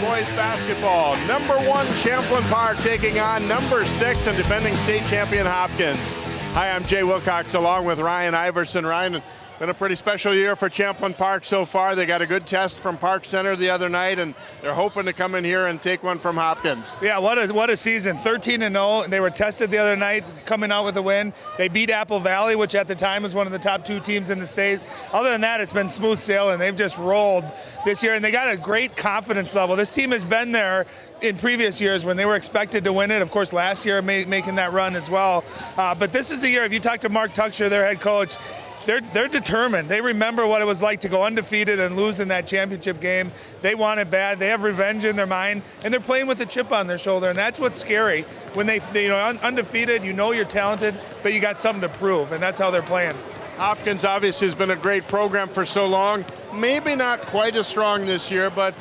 boys basketball. Number 1 Champlin Park taking on number 6 and defending state champion Hopkins. Hi, I'm Jay Wilcox along with Ryan Iverson. Ryan, been a pretty special year for Champlin Park so far. They got a good test from Park Center the other night, and they're hoping to come in here and take one from Hopkins. Yeah, what a season. 13-0. They were tested the other night, coming out with a win. They beat Apple Valley, which at the time was one of the top 2 teams in the state. Other than that, it's been smooth sailing. They've just rolled this year, and they got a great confidence level. This team has been there in previous years when they were expected to win it. Of course, last year making that run as well. But this is the year, if you talk to Mark Tucksher, their head coach, they're determined. They remember what it was like to go undefeated and lose in that championship game. They want it bad. They have revenge in their mind, and they're playing with a chip on their shoulder, and that's what's scary. When they undefeated, you know you're talented, but you got something to prove, and that's how they're playing. Hopkins obviously has been a great program for so long. Maybe not quite as strong this year, but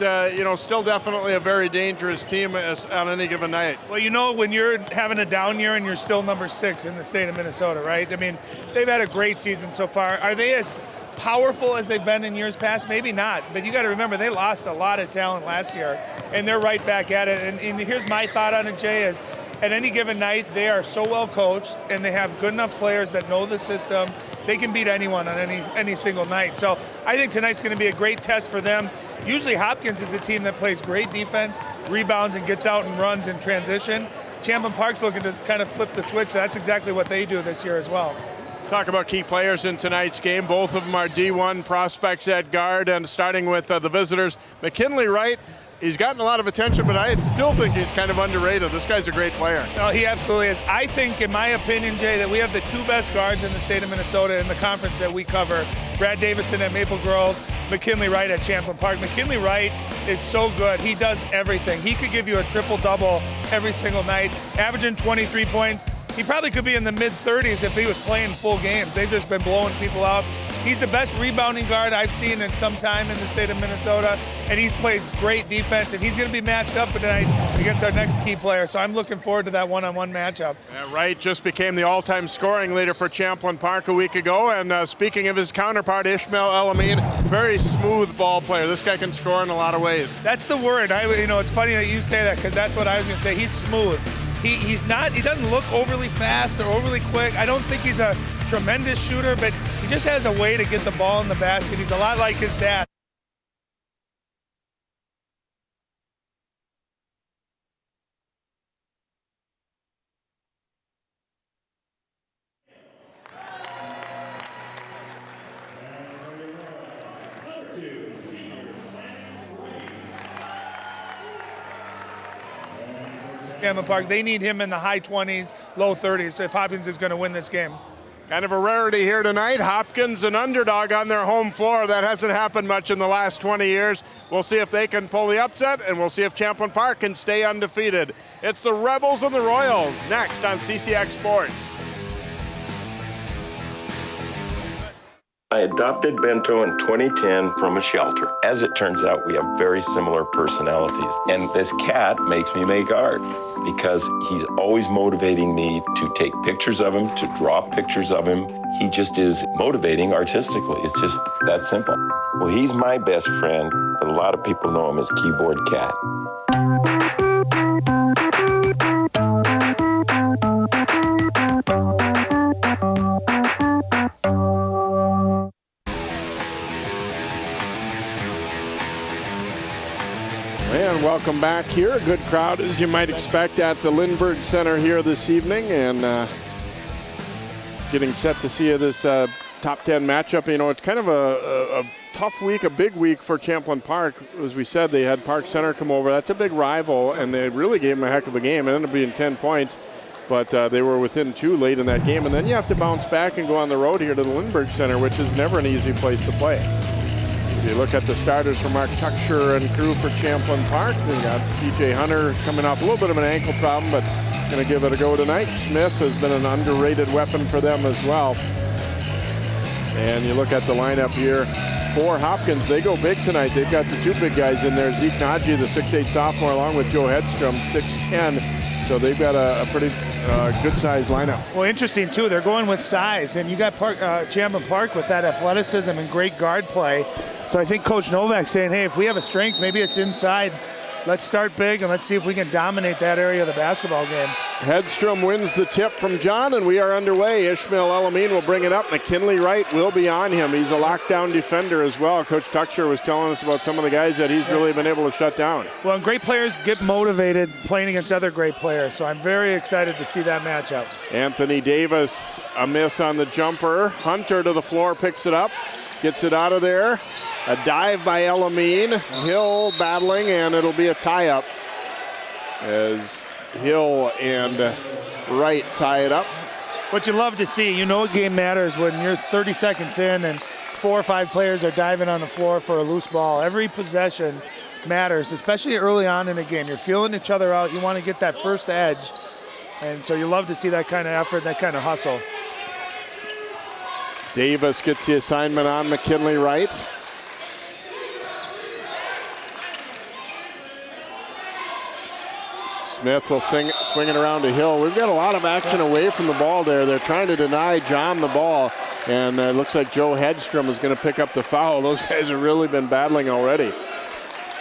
still definitely a very dangerous team on any given night. Well, when you're having a down year and you're still number 6 in the state of Minnesota, right? I mean, they've had a great season so far. Are they as powerful as they've been in years past? Maybe not, but you got to remember they lost a lot of talent last year, and they're right back at it. And here's my thought on it, Jay, is at any given night, they are so well coached, and they have good enough players that know the system. They can beat anyone on any single night. So I think tonight's going to be a great test for them. Usually Hopkins is a team that plays great defense, rebounds, and gets out and runs in transition. Champlin Park's looking to kind of flip the switch. So that's exactly what they do this year as well. Talk about key players in tonight's game. Both of them are D1 prospects at guard, and starting with the visitors, McKinley Wright. He's gotten a lot of attention, but I still think he's kind of underrated. This guy's a great player. No, he absolutely is. I think, in my opinion, Jay, that we have the 2 best guards in the state of Minnesota in the conference that we cover. Brad Davison at Maple Grove, McKinley Wright at Champlin Park. McKinley Wright is so good. He does everything. He could give you a triple-double every single night, averaging 23 points. He probably could be in the mid-30s if he was playing full games. They've just been blowing people out. He's the best rebounding guard I've seen in some time in the state of Minnesota, and he's played great defense, and he's going to be matched up tonight against our next key player, so I'm looking forward to that one-on-one matchup. Yeah, Wright just became the all-time scoring leader for Champlin Park a week ago, and speaking of his counterpart, Ishmael Elamine, very smooth ball player. This guy can score in a lot of ways. That's the word. It's funny that you say that, because that's what I was going to say. He's smooth. He doesn't look overly fast or overly quick. I don't think he's a tremendous shooter, but he just has a way to get the ball in the basket. He's a lot like his dad. Champlin Park, they need him in the high 20s, low 30s if Hopkins is going to win this game. Kind of a rarity here tonight. Hopkins, an underdog on their home floor. That hasn't happened much in the last 20 years. We'll see if they can pull the upset, and we'll see if Champlin Park can stay undefeated. It's the Rebels and the Royals next on CCX Sports. I adopted Bento in 2010 from a shelter. As it turns out, we have very similar personalities. And this cat makes me make art because he's always motivating me to take pictures of him, to draw pictures of him. He just is motivating artistically. It's just that simple. Well, he's my best friend, but a lot of people know him as Keyboard Cat. And welcome back here. A good crowd, as you might expect, at the Lindbergh Center here this evening, and getting set to see this top 10 matchup. It's kind of a tough week, a big week for Champlin Park. As we said, they had Park Center come over. That's a big rival, and they really gave them a heck of a game. It ended up being 10 points, but they were within 2 late in that game. And then you have to bounce back and go on the road here to the Lindbergh Center, which is never an easy place to play. As you look at the starters for Mark Tucksher and crew for Champlin Park, they've got P.J. Hunter coming off a little bit of an ankle problem, but going to give it a go tonight. Smith has been an underrated weapon for them as well. And you look at the lineup here for Hopkins. They go big tonight. They've got the 2 big guys in there. Zeke Najee, the 6'8 sophomore, along with Joe Hedstrom, 6'10. So they've got a pretty good-sized lineup. Well, interesting, too. They're going with size, and you got Champlin Park with that athleticism and great guard play. So I think Coach Novak's saying, hey, if we have a strength, maybe it's inside let's start big and let's see if we can dominate that area of the basketball game. Hedstrom wins the tip from John, and we are underway. Ishmael Elamine will bring it up. McKinley Wright will be on him. He's a lockdown defender as well. Coach Tucksher was telling us about some of the guys that he's really been able to shut down. Well, and great players get motivated playing against other great players, so I'm very excited to see that matchup. Anthony Davis, a miss on the jumper. Hunter to the floor, picks it up, gets it out of there. A dive by Elamine. Hill battling, and it'll be a tie-up as Hill and Wright tie it up. What you love to see, you know a game matters when you're 30 seconds in and 4 or 5 players are diving on the floor for a loose ball. Every possession matters, especially early on in a game. You're feeling each other out. You want to get that first edge. And so you love to see that kind of effort, that kind of hustle. Davis gets the assignment on McKinley Wright. Smith will swing it around to Hill. We've got a lot of action away from the ball there. They're trying to deny John the ball, and it looks like Joe Hedstrom is going to pick up the foul. Those guys have really been battling already.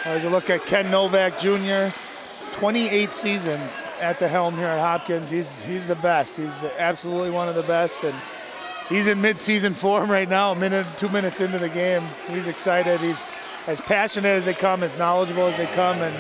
As you look at Ken Novak Jr., 28 seasons at the helm here at Hopkins. He's the best. He's absolutely one of the best, and he's in mid-season form right now, 2 minutes into the game. He's excited. He's as passionate as they come, as knowledgeable as they come, and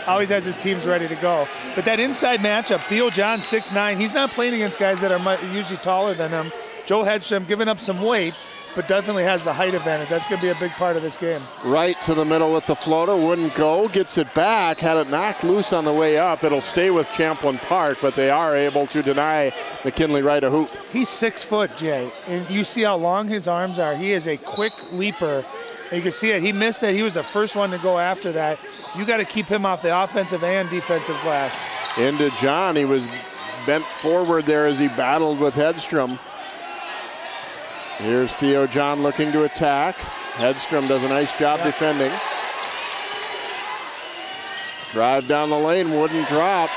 always has his teams ready to go. But that inside matchup, Theo John, 6'9", he's not playing against guys that are usually taller than him. Joe Hedstrom giving up some weight, but definitely has the height advantage. That's going to be a big part of this game. Right to the middle with the floater, wouldn't go, gets it back, had it knocked loose on the way up. It'll stay with Champlin Park, but they are able to deny McKinley Wright a hoop. He's 6 foot, Jay, and you see how long his arms are. He is a quick leaper. And you can see it. He missed it. He was the first one to go after that. You got to keep him off the offensive and defensive glass. Into John. He was bent forward there as he battled with Hedstrom. Here's Theo John looking to attack. Hedstrom does a nice job defending. Drive down the lane, wouldn't drop.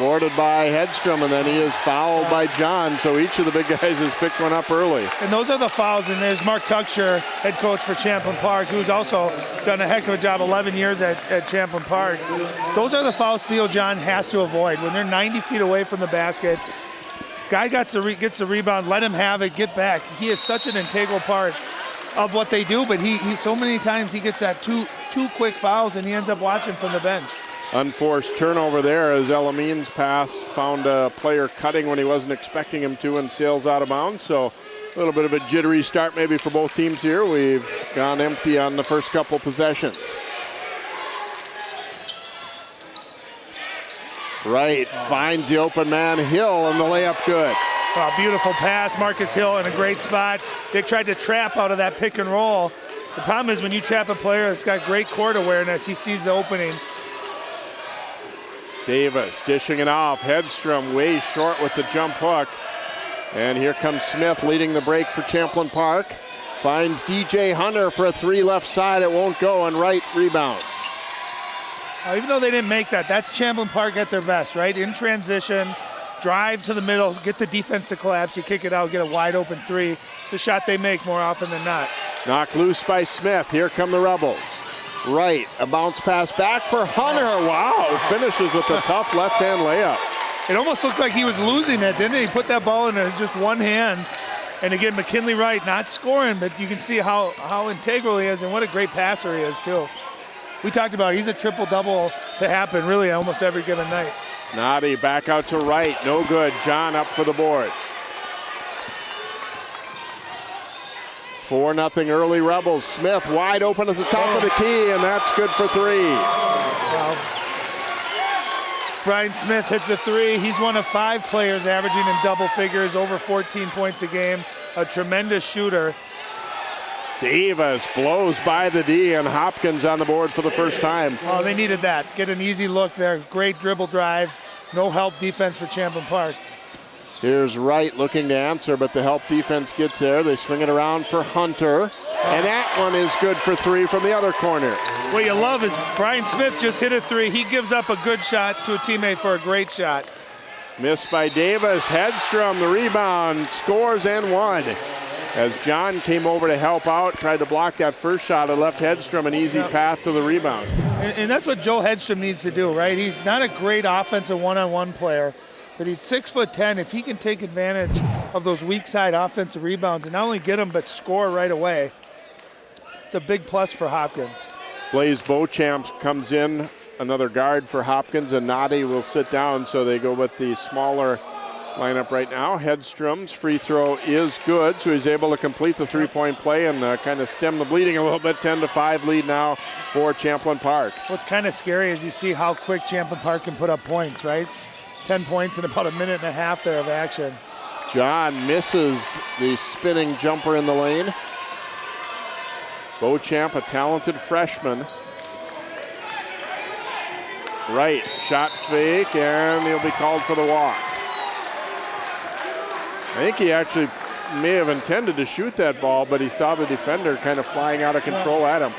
Boarded by Hedstrom, and then he is fouled by John. So each of the big guys has picked one up early. And those are the fouls. And there's Mark Tucksher, head coach for Champlin Park, who's also done a heck of a job, 11 years at Champlin Park. Those are the fouls Theo John has to avoid. When they're 90 feet away from the basket, guy gets the rebound, let him have it, get back. He is such an integral part of what they do, but he so many times he gets that two quick fouls, and he ends up watching from the bench. Unforced turnover there as Elamine's pass found a player cutting when he wasn't expecting him to and sails out of bounds. So a little bit of a jittery start maybe for both teams here. We've gone empty on the first couple possessions. Wright finds the open man, Hill, and the layup good. Oh, beautiful pass, Marcus Hill in a great spot. They tried to trap out of that pick and roll. The problem is when you trap a player that's got great court awareness, he sees the opening. Davis dishing it off. Hedstrom way short with the jump hook. And here comes Smith leading the break for Champlin Park. Finds DJ Hunter for a 3 left side. It won't go, and Wright rebounds. Even though they didn't make that, that's Champlin Park at their best, right? In transition, drive to the middle, get the defense to collapse, you kick it out, get a wide open 3. It's a shot they make more often than not. Knocked loose by Smith. Here come the Rebels. Wright, a bounce pass back for Hunter. Wow, finishes with a tough left-hand layup. It almost looked like he was losing it, didn't it? He put that ball in just one hand. And again, McKinley Wright not scoring, but you can see how integral he is and what a great passer he is too. We talked about he's a triple-double to happen really almost every given night. Noddy back out to Wright, no good. John up for the board. 4-0 early Rebels. Smith wide open at the top of the key, and that's good for 3. Well, Brian Smith hits a 3. He's one of 5 players averaging in double figures, over 14 points a game. A tremendous shooter. Davis blows by the D, and Hopkins on the board for the first time. Oh, they needed that. Get an easy look there. Great dribble drive. No help defense for Champlin Park. Here's Wright looking to answer, but the help defense gets there. They swing it around for Hunter, and that one is good for 3 from the other corner. What you love is Brian Smith just hit a 3. He gives up a good shot to a teammate for a great shot. Missed by Davis. Hedstrom, the rebound, scores and 1. As John came over to help out, tried to block that first shot, it left Hedstrom an easy path to the rebound. And that's what Joe Hedstrom needs to do, right? He's not a great offensive one-on-one player, but he's 6'10". If he can take advantage of those weak side offensive rebounds and not only get them but score right away, it's a big plus for Hopkins. Blaze Beauchamp comes in, another guard for Hopkins, and Noddy will sit down, so they go with the smaller lineup right now. Hedstrom's free throw is good, so he's able to complete the three-point play and kind of stem the bleeding a little bit. 10-5 lead now for Champlin Park. What's kind of scary is you see how quick Champlin Park can put up points, right? 10 points in about a minute and a half there of action. John misses the spinning jumper in the lane. Beauchamp, a talented freshman. Right, shot fake, and he'll be called for the walk. I think he actually may have intended to shoot that ball, but he saw the defender kind of flying out of control at him.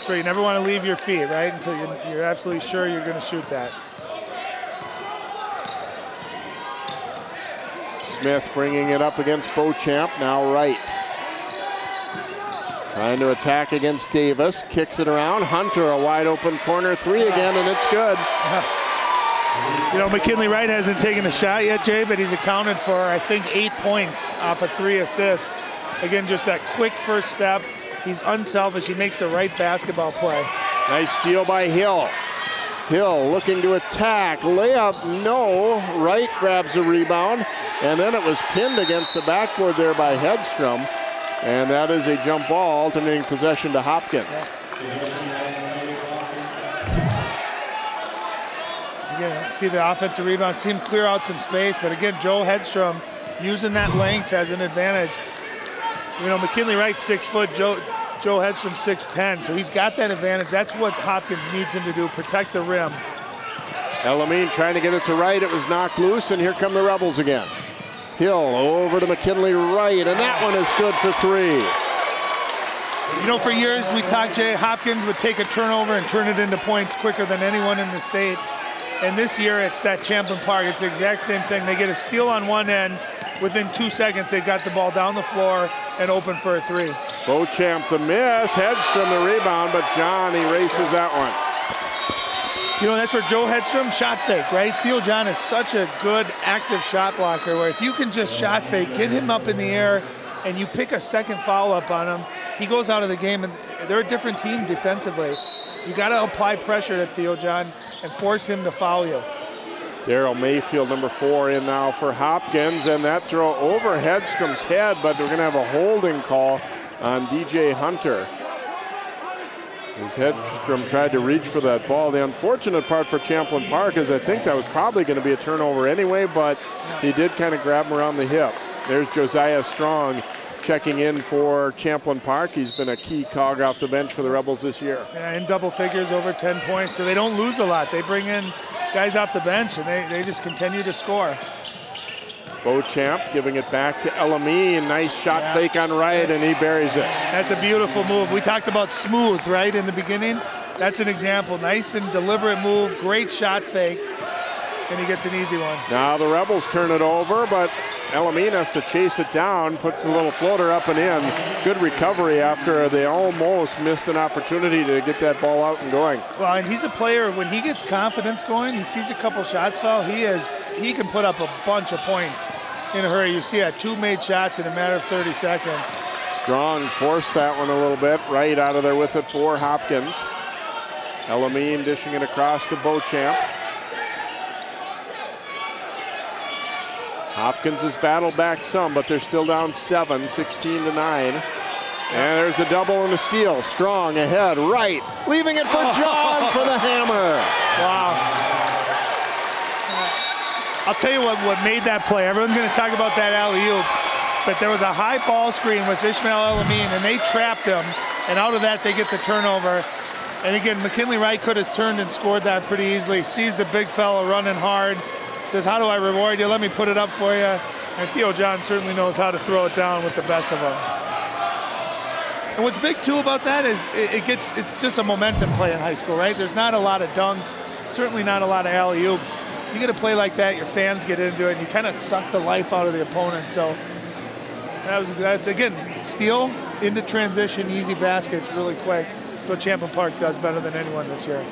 So you never want to leave your feet, right, until you're absolutely sure you're going to shoot that. Smith bringing it up against Beauchamp, now right. Trying to attack against Davis, kicks it around. Hunter, a wide open corner three again, and it's good. You know, McKinley Wright hasn't taken a shot yet, Jay, but he's accounted for, I think, 8 points off of 3 assists. Again, just that quick first step. He's unselfish. He makes the right basketball play. Nice steal by Hill. Hill looking to attack. Layup, no. Wright grabs a rebound, and then it was pinned against the backboard there by Hedstrom. And that is a jump ball, alternating possession to Hopkins. Again, see the offensive rebound, see him clear out some space, but again, Joe Hedstrom using that length as an advantage. You know, McKinley Wright's 6 foot, Joe Hedstrom 6'10", so he's got that advantage. That's what Hopkins needs him to do, protect the rim. Elamine trying to get it to Wright. It was knocked loose, and here come the Rebels again. Hill over to McKinley Wright, and that one is good for 3. You know, for years we talked, Jay, Hopkins would take a turnover and turn it into points quicker than anyone in the state. And this year it's that Champlin Park. It's the exact same thing. They get a steal on one end. Within 2 seconds, they've got the ball down the floor and open for a 3. Beauchamp the miss, Hedstrom the rebound, but John erases that one. You know, that's where Joe Hedstrom shot fake, right? Theo John is such a good active shot blocker where if you can just shot fake, get him up in the air, and you pick a second foul up on him, he goes out of the game, and they're a different team defensively. You got to apply pressure to Theo John and force him to foul you. Daryl Mayfield, number 4, in now for Hopkins, and that throw over Hedstrom's head, but we're going to have a holding call on DJ Hunter. As Hedstrom tried to reach for that ball. The unfortunate part for Champlin Park is I think that was probably going to be a turnover anyway, but he did kind of grab him around the hip. There's Josiah Strong checking in for Champlin Park. He's been a key cog off the bench for the Rebels this year. Yeah, in double figures, over 10 points, so they don't lose a lot. They bring in guys off the bench, and they just continue to score. Beauchamp giving it back to Elamine. Nice shot fake on Wright, and he buries it. That's a beautiful move. We talked about smooth, right, in the beginning. That's an example. Nice and deliberate move, great shot fake, and he gets an easy one. Now the Rebels turn it over, but Elamine has to chase it down, puts a little floater up and in. Good recovery after they almost missed an opportunity to get that ball out and going. Well, and he's a player, when he gets confidence going, he sees a couple shots fall, he can put up a bunch of points in a hurry. You see that 2 made shots in a matter of 30 seconds. Strong forced that one a little bit. Right out of there with it for Hopkins. Elamine dishing it across to Beauchamp. Hopkins has battled back some, but they're still down 7, 16-9. And there's a double and a steal. Strong ahead, right, leaving it for John for the hammer. Wow. I'll tell you what made that play. Everyone's going to talk about that alley-oop, but there was a high ball screen with Ishmael Elamine, and they trapped him, and out of that they get the turnover. And again, McKinley Wright could have turned and scored that pretty easily. Sees the big fella running hard. Says, how do I reward you? Let me put it up for you. And Theo John certainly knows how to throw it down with the best of them. And what's big too about that is it's just a momentum play in high school, right? There's not a lot of dunks, certainly not a lot of alley-oops. You get a play like that, your fans get into it, and you kind of suck the life out of the opponent. So that's again, steal into transition, easy baskets really quick. That's what Champlin Park does better than anyone this year.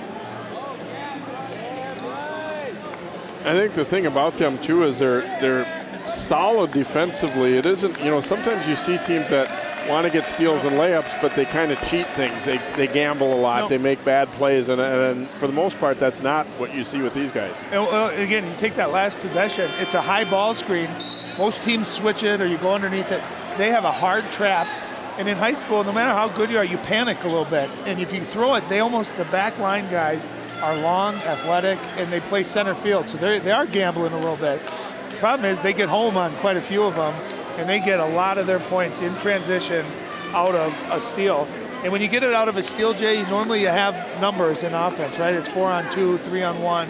I think the thing about them too is they're solid defensively. It isn't, you know, sometimes you see teams that want to get steals and layups, but they kind of cheat things. They gamble a lot. They make bad plays, and for the most part, that's not what you see with these guys. And, again, you take that last possession. It's a high ball screen. Most teams switch it or you go underneath it. They have a hard trap. And in high school, no matter how good you are, you panic a little bit. And if you throw it, the back line guys are long, athletic, and they play center field. So they are gambling a little bit. The problem is they get home on quite a few of them, and they get a lot of their points in transition out of a steal. And when you get it out of a steal, Jay, normally you have numbers in offense, right? It's 4-on-2, 3-on-1,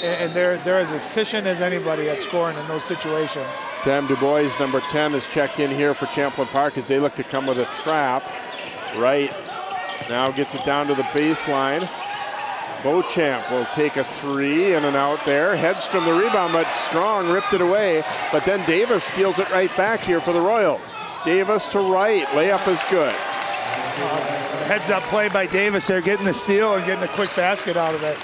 and they're as efficient as anybody at scoring in those situations. Sam DuBois, number 10, is checked in here for Champlin Park as they look to come with a trap. Right now gets it down to the baseline. Beauchamp will take a three, in and out there. Hedstrom the rebound, but Strong ripped it away. But then Davis steals it right back here for the Royals. Davis to right, layup is good. Heads up play by Davis there, getting the steal and getting a quick basket out of it.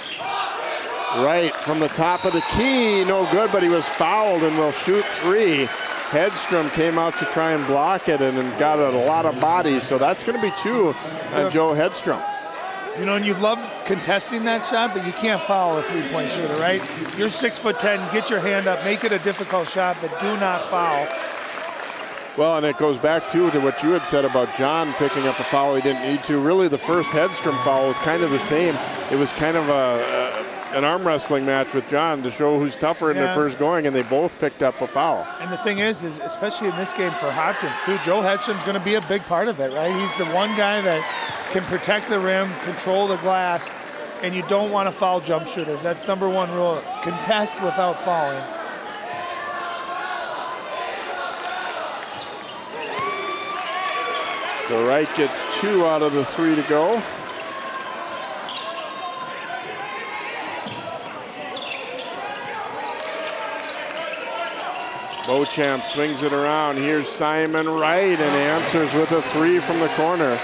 Right from the top of the key, no good, but he was fouled and will shoot three. Hedstrom came out to try and block it and got a lot of bodies, so that's going to be two on Joe Hedstrom. You know, and you love contesting that shot, but you can't foul a three-point shooter, right? You're 6'10", get your hand up, make it a difficult shot, but do not foul. Well, and it goes back to what you had said about John picking up a foul he didn't need to. Really, the first Hedstrom foul was kind of the same. It was kind of an arm wrestling match with John to show who's tougher in the first going, and they both picked up a foul. And the thing is especially in this game for Hopkins, too, Joe Hedstrom's going to be a big part of it, right? He's the one guy that can protect the rim, control the glass, and you don't want to foul jump shooters. That's number one rule. Contest without fouling. So Wright gets 2 out of the 3 to go. Beauchamp swings it around. Here's Simon Wright and answers with a 3 from the corner.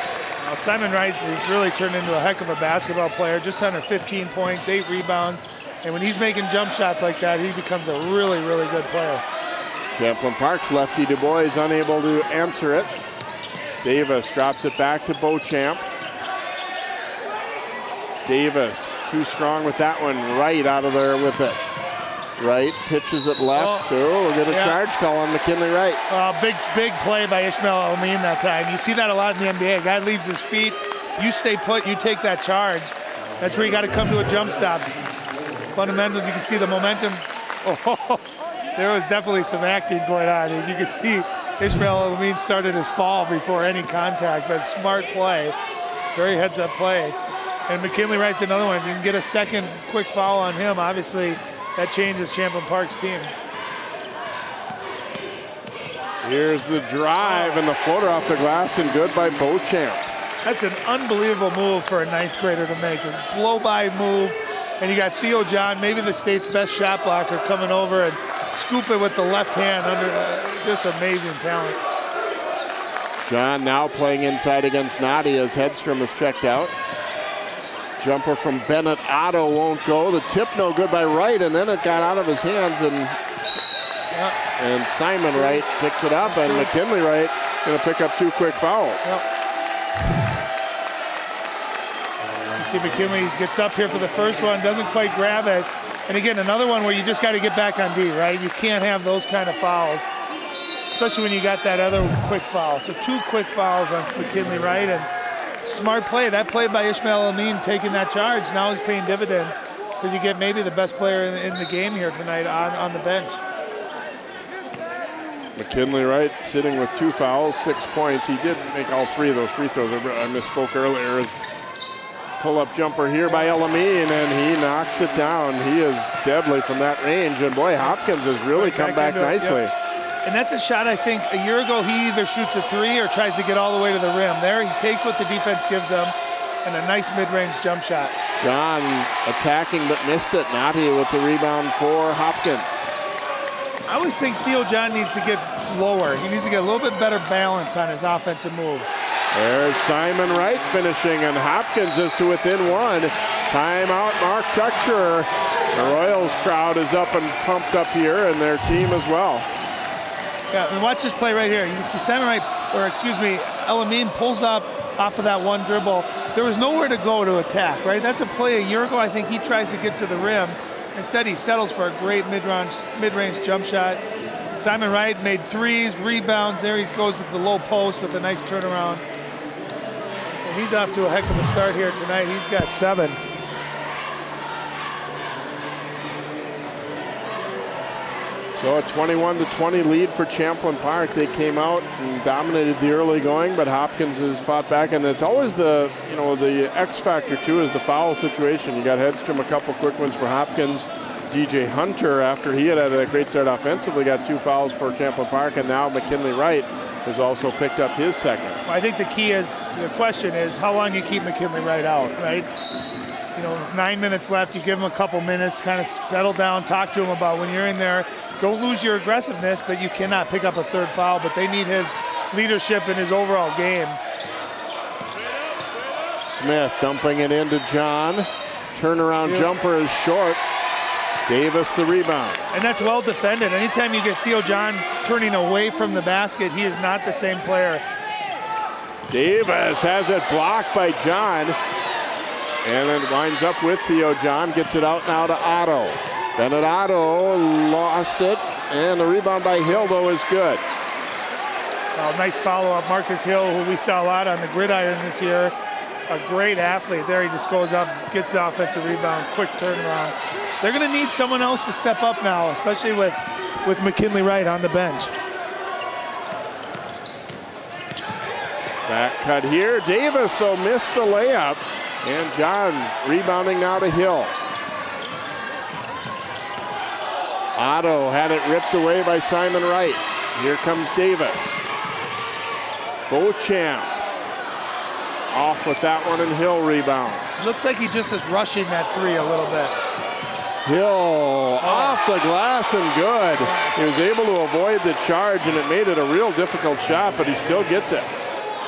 Well, Simon Wright has really turned into a heck of a basketball player, just under 15 points, 8 rebounds. And when he's making jump shots like that, he becomes a really, really good player. Champlin Park's lefty DuBois unable to answer it. Davis drops it back to Beauchamp. Davis, too strong with that one. Wright out of there with it. Wright pitches it left. We'll get a charge call on McKinley Wright. Big play by Ishmael Amin that time. You see that a lot in the NBA. A guy leaves his feet. You stay put. You take that charge. That's where you got to come to a jump stop. Fundamentals, you can see the momentum. Oh, there was definitely some acting going on. As you can see, Ishmael Amin started his fall before any contact, but smart play. Very heads-up play. And McKinley Wright's another one. If you can get a second quick foul on him, obviously that changes Champlin Park's team. Here's the drive and the floater off the glass and good by Beauchamp. That's an unbelievable move for a ninth grader to make. A blow-by move. And you got Theo John, maybe the state's best shot blocker, coming over and scoop it with the left hand under just amazing talent. John now playing inside against Nadi as Hedstrom is checked out. Jumper from Bennett Otto won't go. The tip no good by Wright, and then it got out of his hands, and Simon Wright picks it up, and McKinley Wright going to pick up 2 quick fouls. You see McKinley gets up here for the first one, doesn't quite grab it. And again, another one where you just got to get back on D, right? You can't have those kind of fouls, especially when you got that other quick foul. So 2 quick fouls on McKinley Wright, and smart play. That play by Ishmael Amin taking that charge now is paying dividends because you get maybe the best player in the game here tonight on the bench. McKinley Wright sitting with 2 fouls, 6 points. He did make all 3 of those free throws. I misspoke earlier. Pull-up jumper here by El-Amin, and he knocks it down. He is deadly from that range, and boy, Hopkins has really come back nicely. And that's a shot, I think, a year ago, he either shoots a 3 or tries to get all the way to the rim. There, he takes what the defense gives him, and a nice mid-range jump shot. John attacking but missed it. Nati with the rebound for Hopkins. I always think Theo John needs to get lower. He needs to get a little bit better balance on his offensive moves. There's Simon Wright finishing, and Hopkins is to within one. Timeout, Mark Tuchscherer. The Royals crowd is up and pumped up here, and their team as well. Yeah, and watch this play right here. You can see Simon Wright, or excuse me, Elamine pulls up off of that one dribble. There was nowhere to go to attack, right? That's a play a year ago. I think he tries to get to the rim. Instead, he settles for a great mid-range jump shot. Simon Wright made threes, rebounds. There he goes with the low post with a nice turnaround. And he's off to a heck of a start here tonight. He's got 7. So a 21-20 lead for Champlin Park. They came out and dominated the early going, but Hopkins has fought back, and it's always the X factor too is the foul situation. You got Hedstrom, a couple quick ones for Hopkins. DJ Hunter, after he had a great start offensively, got 2 fouls for Champlin Park, and now McKinley Wright has also picked up his second. Well, I think the key is, the question is how long you keep McKinley Wright out, right? 9 minutes left, you give him a couple minutes, kind of settle down, talk to him about when you're in there. Don't lose your aggressiveness, but you cannot pick up a 3rd foul, but they need his leadership in his overall game. Smith dumping it into John. Turnaround jumper is short. Davis the rebound. And that's well defended. Anytime you get Theo John turning away from the basket, he is not the same player. Davis has it blocked by John. And it winds up with Theo John. Gets it out now to Otto. Bennett Otto lost it. And the rebound by Hill, though, is good. Oh, nice follow-up. Marcus Hill, who we saw a lot on the gridiron this year. A great athlete there. He just goes up, gets the offensive rebound, quick turnaround. They're going to need someone else to step up now, especially with McKinley Wright on the bench. Back cut here. Davis, though, missed the layup. And John rebounding now to Hill. Otto had it ripped away by Simon Wright. Here comes Davis. Beauchamp off with that one, and Hill rebounds. Looks like he just is rushing that 3 a little bit. Hill off the glass and good. He was able to avoid the charge, and it made it a real difficult shot, but he still gets it.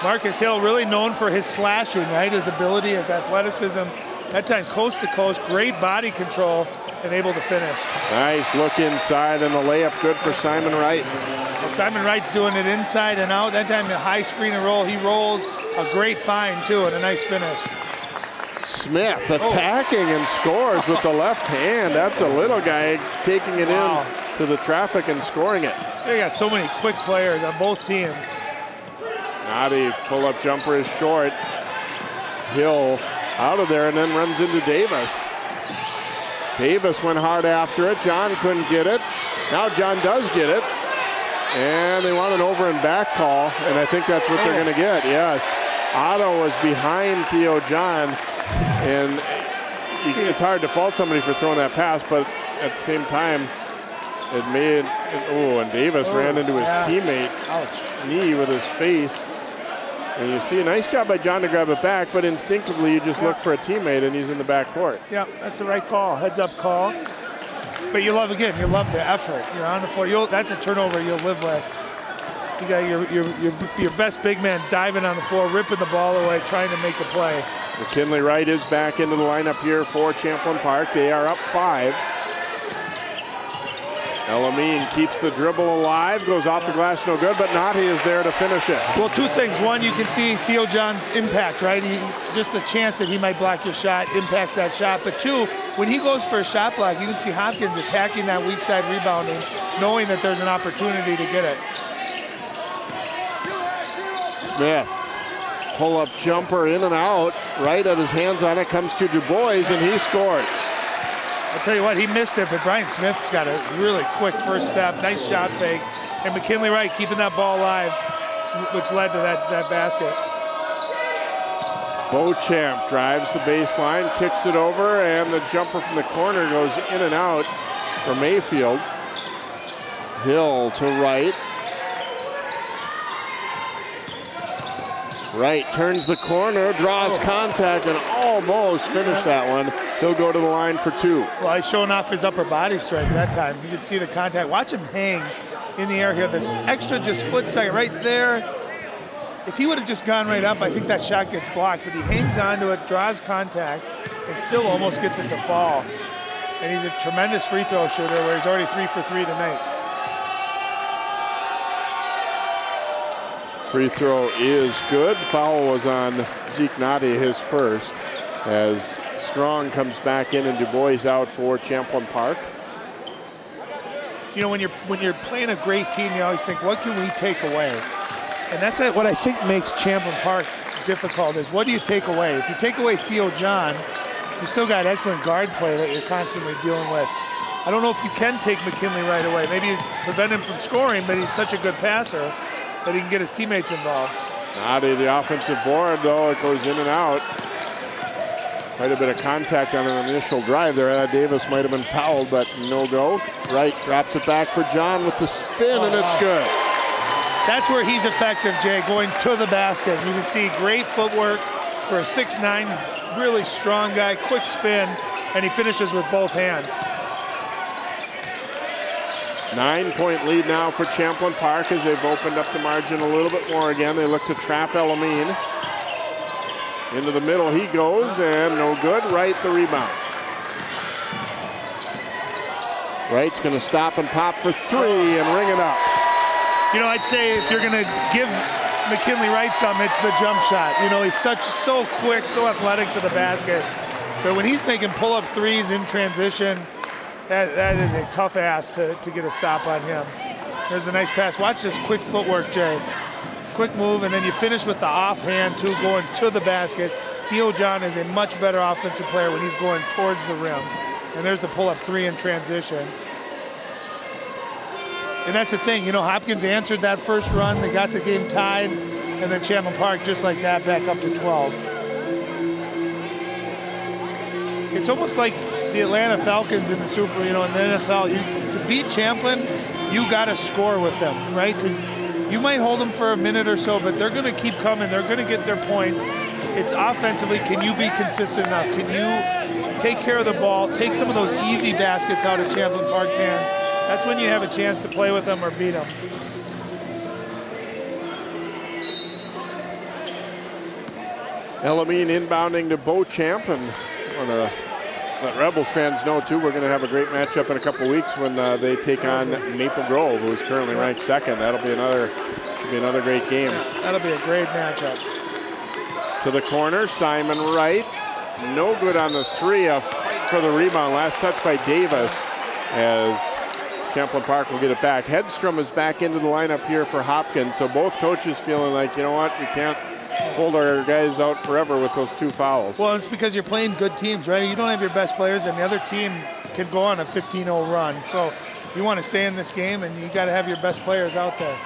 Marcus Hill really known for his slashing, right? His ability, his athleticism. That time coast to coast, great body control, and able to finish. Nice look inside, and the layup good for Simon Wright. Well, Simon Wright's doing it inside and out. That time the high screen and roll, he rolls a great find too, and a nice finish. Smith attacking and scores with the left hand. That's a little guy taking it in to the traffic and scoring it. They got so many quick players on both teams. Noddy pull-up jumper is short. Hill out of there and then runs into Davis. Davis went hard after it. John couldn't get it. Now John does get it. And they want an over and back call, and I think that's what they're going to get, yes. Otto was behind Theo John, and it's hard to fault somebody for throwing that pass, but at the same time, it made, and Davis ran into his teammate's knee with his face. And you see a nice job by John to grab it back, but instinctively you just look for a teammate and he's in the back court. Yeah, that's the right call, heads up call. But you love the effort. You're on the floor. That's a turnover you'll live with. You got your best big man diving on the floor, ripping the ball away, trying to make a play. McKinley Wright is back into the lineup here for Champlin Park. They are up 5. Elamine keeps the dribble alive, goes off the glass, no good, but Nati is there to finish it. Well, 2 things. One, you can see Theo John's impact, right? Just the chance that he might block your shot impacts that shot. But 2, when he goes for a shot block, you can see Hopkins attacking that weak side rebounding, knowing that there's an opportunity to get it. Smith, pull-up jumper in and out. Wright at his hands on it, comes to Du Bois, and he scores. I'll tell you what, he missed it, but Brian Smith's got a really quick first step, nice shot fake, and McKinley Wright keeping that ball alive, which led to that basket. Beauchamp drives the baseline, kicks it over, and the jumper from the corner goes in and out for Mayfield. Hill to Wright. Wright turns the corner, draws contact, and almost finished that one. He'll go to the line for 2. Well, he's showing off his upper body strength that time. You can see the contact. Watch him hang in the air here. This extra just split second right there. If he would have just gone right up, I think that shot gets blocked, but he hangs onto it, draws contact, and still almost gets it to fall. And he's a tremendous free throw shooter where he's already 3 for 3 tonight. Free throw is good. Foul was on Zeke Nadi, his first, as Strong comes back in and Du Bois out for Champlin Park. You know, when you're playing a great team, you always think, what can we take away? And that's what I think makes Champlin Park difficult is what do you take away? If you take away Theo John, you still got excellent guard play that you're constantly dealing with. I don't know if you can take McKinley right away. Maybe you prevent him from scoring, but he's such a good passer that he can get his teammates involved. Nadi, the offensive board, though, it goes in and out. Quite a bit of contact on an initial drive there. Davis might have been fouled, but no go. Wright drops it back for John with the spin, and it's good. That's where he's effective, Jay, going to the basket. You can see great footwork for a 6'9", really strong guy, quick spin, and he finishes with both hands. 9-point lead now for Champlin Park as they've opened up the margin a little bit more again. They look to trap Elamine. Into the middle he goes, and no good. Wright the rebound. Wright's going to stop and pop for 3 and ring it up. You know, I'd say if you're going to give McKinley Wright some, it's the jump shot. You know, he's so quick, so athletic to the basket. But when he's making pull-up threes in transition, that is a tough ask to get a stop on him. There's a nice pass. Watch this quick footwork, Jay. Quick move, and then you finish with the offhand, too, going to the basket. Theo John is a much better offensive player when he's going towards the rim. And there's the pull-up 3 in transition. And that's the thing, you know, Hopkins answered that first run. They got the game tied, and then Champlin Park just like that back up to 12. It's almost like the Atlanta Falcons in the Super, you know, in the NFL. To beat Champlin, you got to score with them, right? Because you might hold them for a minute or so, but they're going to keep coming. They're going to get their points. It's offensively, can you be consistent enough? Can you take care of the ball, take some of those easy baskets out of Champlin Park's hands? That's when you have a chance to play with them or beat them. Elamine inbounding to Beauchamp, and I want to let Rebels fans know too, we're going to have a great matchup in a couple weeks when they take on Maple Grove, who is currently ranked 2nd. That'll be another great game. Yeah, that'll be a great matchup. To the corner, Simon Wright, no good on the 3. A fight for the rebound. Last touch by Davis as Champlin Park will get it back. Hedstrom is back into the lineup here for Hopkins, so both coaches feeling like, you know what, we can't hold our guys out forever with those 2 fouls. Well, it's because you're playing good teams, right? You don't have your best players, and the other team can go on a 15-0 run. So you want to stay in this game, and you got to have your best players out there.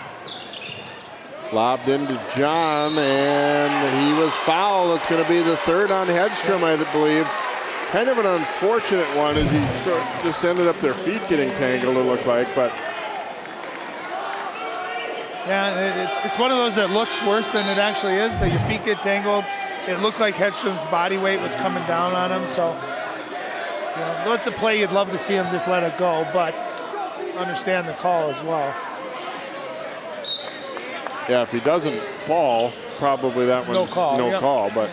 Lobbed into John, and he was fouled. It's going to be the 3rd on Hedstrom, I believe. Kind of an unfortunate one as he sort of just ended up their feet getting tangled, it looked like, but. Yeah, it's one of those that looks worse than it actually is, but your feet get tangled. It looked like Hedstrom's body weight was coming down on him, so you know, though it's a play you'd love to see him just let it go, but understand the call as well. Yeah, if he doesn't fall, probably that one no call, but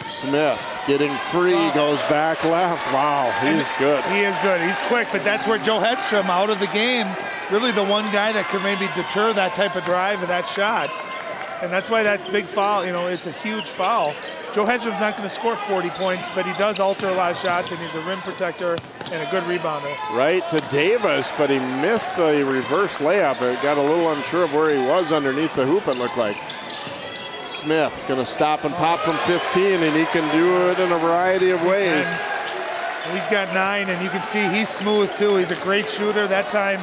Smith getting free, goes back left. Wow, he's good. He is good. He's quick, but that's where Joe Hedstrom out of the game, really the one guy that could maybe deter that type of drive and that shot. And that's why that big foul, you know, it's a huge foul. Joe Hedstrom's not going to score 40 points, but he does alter a lot of shots, and he's a rim protector and a good rebounder. Right to Davis, but he missed the reverse layup. It got a little unsure of where he was underneath the hoop, it looked like. Smith going to stop and pop from 15, and he can do it in a variety of ways. He's got 9, and you can see he's smooth too. He's a great shooter. That time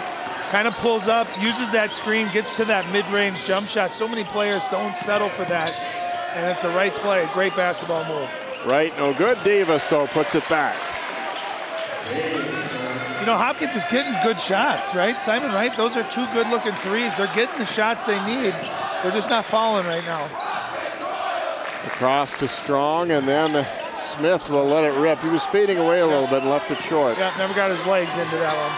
kind of pulls up, uses that screen, gets to that mid-range jump shot. So many players don't settle for that, and it's a right play. Great basketball move. Right, no good. Davis, though, puts it back. You know, Hopkins is getting good shots, right? Simon Wright, those are 2 good-looking threes. They're getting the shots they need. They're just not falling right now. Across to Strong, and then Smith will let it rip. He was fading away a little bit and left it short. Yeah, never got his legs into that one.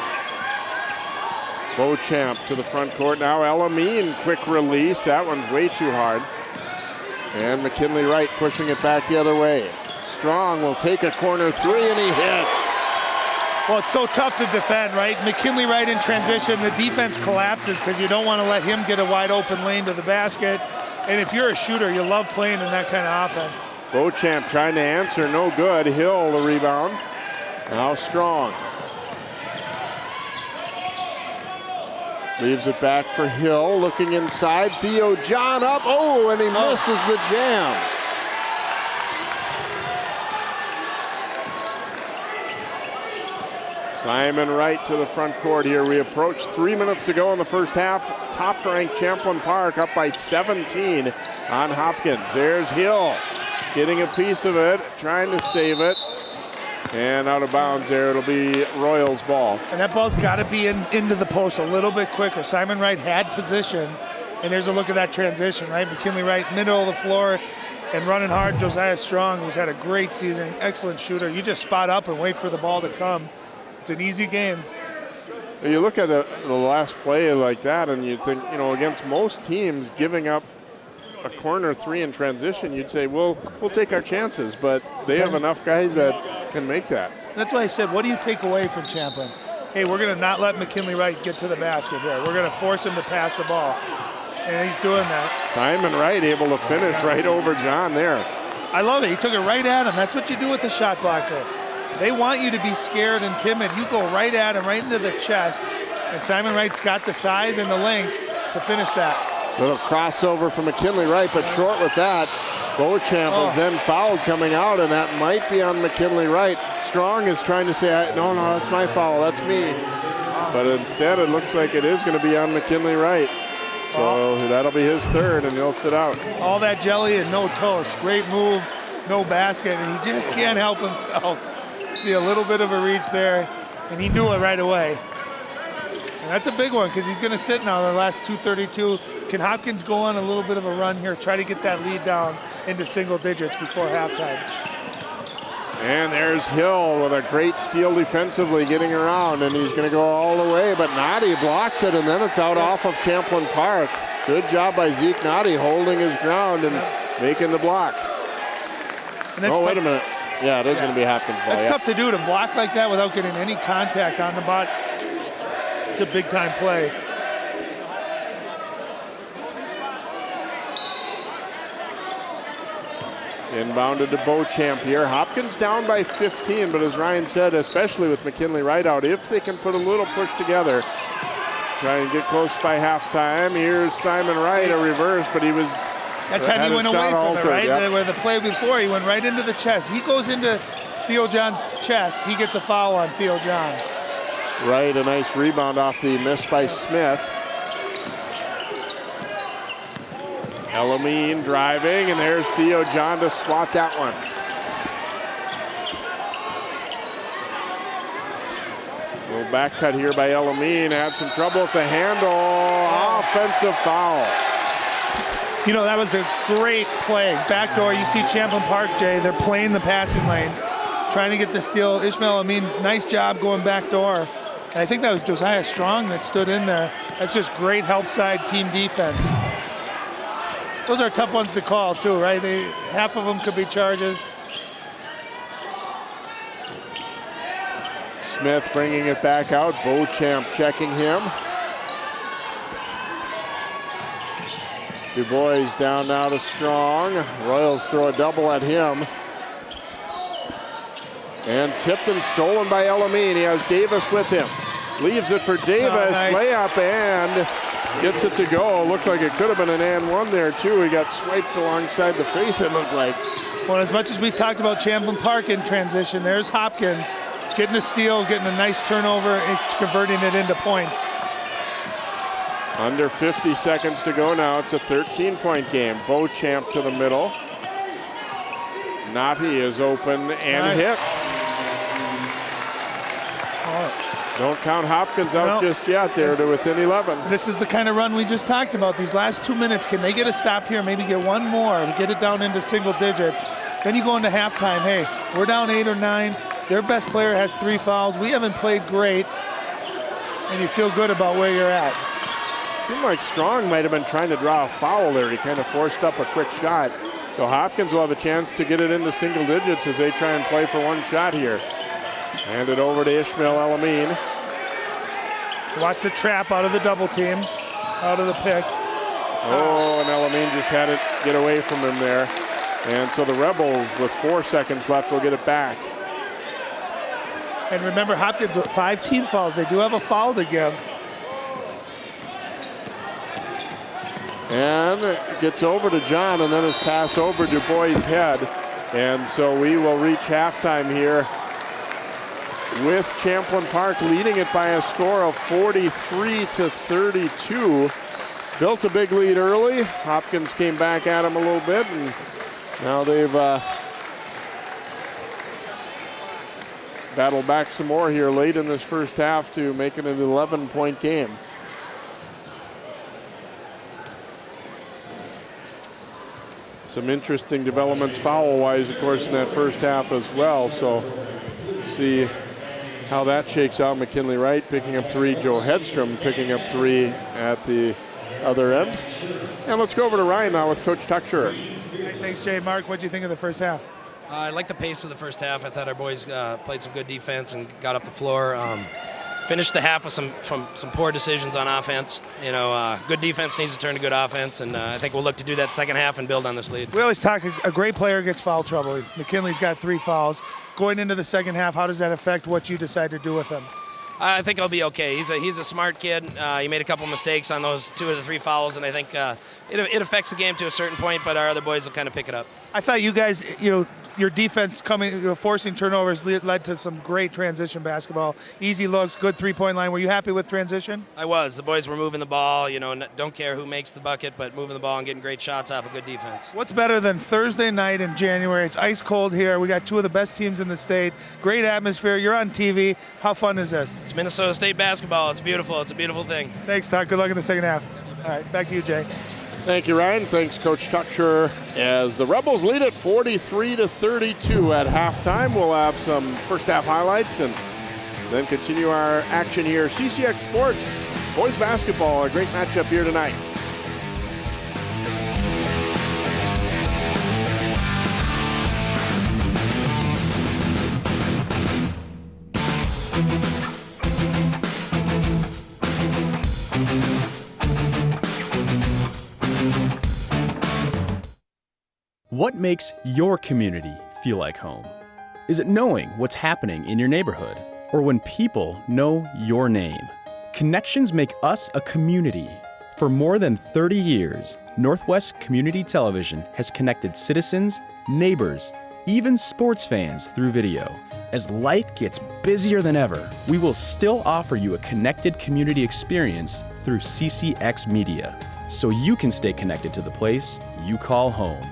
Beauchamp to the front court now. Elamine, quick release. That one's way too hard. And McKinley Wright pushing it back the other way. Strong will take a corner three, and he hits. Well, it's so tough to defend, right? McKinley Wright in transition, the defense collapses because you don't want to let him get a wide open lane to the basket. And if you're a shooter, you love playing in that kind of offense. Beauchamp trying to answer, no good. Hill the rebound. Now Strong. Leaves it back for Hill, looking inside. Theo John up, oh, and he misses the jam. Simon Wright to the front court here. We approach 3 minutes to go in the first half. Top-ranked Champlin Park up by 17 on Hopkins. There's Hill getting a piece of it, trying to save it. And out of bounds there, it'll be Royals ball. And that ball's got to be into the post a little bit quicker. Simon Wright had position, and there's a look at that transition, right? McKinley Wright, middle of the floor, and running hard. Josiah Strong, who's had a great season, excellent shooter. You just spot up and wait for the ball to come. It's an easy game. You look at the last play like that, and you think, you know, against most teams giving up a corner three in transition, you'd say, we'll take our chances, but they have enough guys that can make that. That's why I said, what do you take away from Champlin? Hey, we're going to not let McKinley Wright get to the basket here. We're going to force him to pass the ball. And he's doing that. Simon Wright able to finish right over John there. I love it. He took it right at him. That's what you do with a shot blocker. They want you to be scared and timid. You go right at him, right into the chest. And Simon Wright's got the size and the length to finish that. Little crossover from McKinley Wright, but short with that. Beauchamp was then fouled coming out, and that might be on McKinley Wright. Strong is trying to say, no, that's my foul, that's me. But instead, it looks like it is going to be on McKinley Wright. So that'll be his third, and he'll sit out. All that jelly and no toast. Great move, no basket, and he just can't help himself. See a little bit of a reach there, and he knew it right away. And that's a big one because he's going to sit now the last 2:32. Can Hopkins go on a little bit of a run here, try to get that lead down into single digits before halftime? And there's Hill with a great steal defensively getting around, and he's going to go all the way, but Noddy blocks it, and then it's out off of Champlin Park. Good job by Zeke Noddy holding his ground and making the block. And wait a minute. Yeah, it is going to be Hopkins ball. That's tough to do, to block like that without getting any contact on the body. It's a big-time play. Inbounded to Beauchamp here. Hopkins down by 15, but as Ryan said, especially with McKinley Wright out, if they can put a little push together, try and get close by halftime. Here's Simon Wright, a reverse, but he was... That time he went away from it, right? Yep. Where the play before, he went right into the chest. He goes into Theo John's chest. He gets a foul on Theo John. Right, a nice rebound off the miss by Smith. Elamine driving, and there's Theo John to swat that one. A little back cut here by Elamine. Had some trouble with the handle. Offensive foul. You know, that was a great play. Backdoor, you see Champlin Park, Jay, they're playing the passing lanes, trying to get the steal. Ishmael Amin, nice job going backdoor. And I think that was Josiah Strong that stood in there. That's just great help side team defense. Those are tough ones to call too, right? Half of them could be charges. Smith bringing it back out. Beauchamp checking him. Du Bois down now to Strong. Royals throw a double at him. And tipped and stolen by Elamine. He has Davis with him. Leaves it for Davis. Nice. Layup and gets it to go. Looked like it could have been an and one there too. He got swiped alongside the face, it looked like. Well, as much as we've talked about Champlin Park in transition, there's Hopkins getting a steal, getting a nice turnover, and converting it into points. Under 50 seconds to go now. It's a 13-point game. Beauchamp to the middle. Nati is open and hits. Don't count Hopkins out just yet. They're to within 11. This is the kind of run we just talked about. These last 2 minutes, can they get a stop here, maybe get one more, get it down into single digits? Then you go into halftime. Hey, we're down 8 or 9. Their best player has 3 fouls. We haven't played great. and you feel good about where you're at. Seemed like Strong might have been trying to draw a foul there. He kind of forced up a quick shot. So Hopkins will have a chance to get it into single digits as they try and play for one shot here. Hand it over to Ishmael Elamine. Watch the trap out of the double team, out of the pick. Oh, and Elamine just had it get away from him there. And so the Rebels, with 4 seconds left, will get it back. And remember, Hopkins with 5 team fouls. They do have a foul to give. And it gets over to John, and then his pass over Dubois' head. And so we will reach halftime here with Champlin Park leading it by a score of 43-32. Built a big lead early. Hopkins came back at him a little bit, and now they've battled back some more here late in this first half to make it an 11-point game. Some interesting developments foul-wise, of course, in that first half as well. So see how that shakes out. McKinley Wright picking up 3. Joe Hedstrom picking up 3 at the other end. And let's go over to Ryan now with Coach Tucksher. Thanks, Jay. Mark, what do you think of the first half? I like the pace of the first half. I thought our boys played some good defense and got up the floor. Finished the half with some poor decisions on offense. You know, good defense needs to turn to good offense, and I think we'll look to do that second half and build on this lead. We always talk a great player gets foul trouble. McKinley's got 3 fouls. Going into the second half, how does that affect what you decide to do with him? I think I'll be okay. He's a smart kid. He made a couple mistakes on those 2 of the 3 fouls, and I think it affects the game to a certain point, but our other boys will kind of pick it up. I thought you guys, your defense forcing turnovers led to some great transition basketball. Easy looks, good three-point line. Were you happy with transition? I was. The boys were moving the ball. Don't care who makes the bucket, but moving the ball and getting great shots off of good defense. What's better than Thursday night in January? It's ice cold here. We got 2 of the best teams in the state. Great atmosphere. You're on TV. How fun is this? It's Minnesota State basketball. It's beautiful. It's a beautiful thing. Thanks, Todd. Good luck in the second half. All right, back to you, Jay. Thank you, Ryan. Thanks, Coach Tucksher. As the Rebels lead at 43-32 at halftime, we'll have some first half highlights and then continue our action here. CCX Sports, boys basketball, a great matchup here tonight. What makes your community feel like home? Is it knowing what's happening in your neighborhood? Or when people know your name? Connections make us a community. For more than 30 years, Northwest Community Television has connected citizens, neighbors, even sports fans through video. As life gets busier than ever, we will still offer you a connected community experience through CCX Media, so you can stay connected to the place you call home.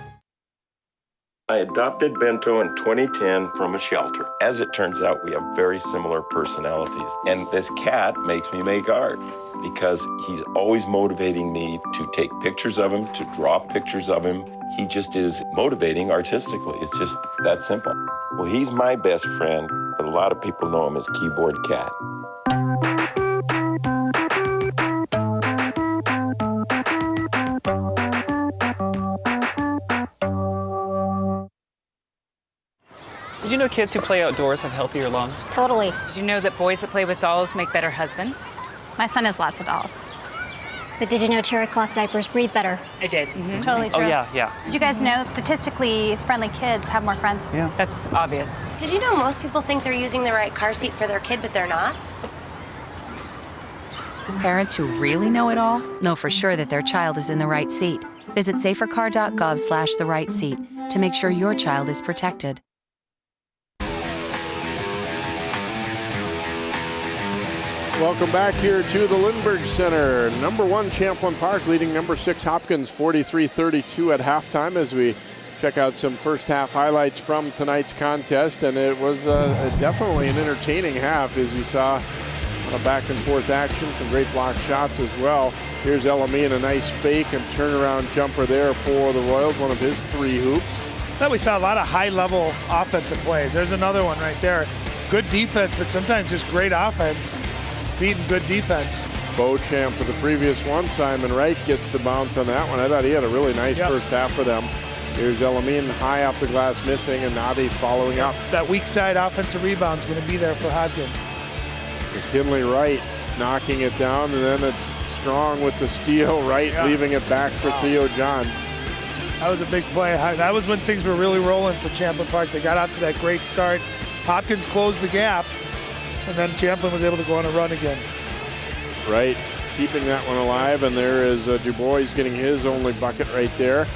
I adopted Bento in 2010 from a shelter. As it turns out, we have very similar personalities. And this cat makes me make art because he's always motivating me to take pictures of him, to draw pictures of him. He just is motivating artistically. It's just that simple. Well, he's my best friend, but a lot of people know him as Keyboard Cat. Did you know kids who play outdoors have healthier lungs? Totally. Did you know that boys that play with dolls make better husbands? My son has lots of dolls. But did you know terry cloth diapers breathe better? I did. It's totally true. Oh, yeah. Did you guys know statistically friendly kids have more friends? Yeah. That's obvious. Did you know most people think they're using the right car seat for their kid, but they're not? Parents who really know it all know for sure that their child is in the right seat. Visit safercar.gov/the right seat to make sure your child is protected. Welcome back here to the Lindbergh Center. Number 1 Champlin Park leading number 6 Hopkins 43-32 at halftime as we check out some first half highlights from tonight's contest. And it was definitely an entertaining half as you saw a back and forth action, some great block shots as well. Here's Elamine, a nice fake and turnaround jumper there for the Royals, one of his 3 hoops. I thought we saw a lot of high-level offensive plays. There's another one right there. Good defense, but sometimes just great offense. beating good defense. Beauchamp for the previous one. Simon Wright gets the bounce on that one. I thought he had a really nice first half for them. Here's Elamine high off the glass missing, and Nadi following up. That weak side offensive rebound is going to be there for Hopkins. McKinley Wright knocking it down, and then it's Strong with the steal. Wright leaving it back for Theo John. That was a big play. That was when things were really rolling for Champlin Park. They got off to that great start. Hopkins closed the gap, and then Champlin was able to go on a run again. Right, keeping that one alive, and there is Dubois getting his only bucket right there.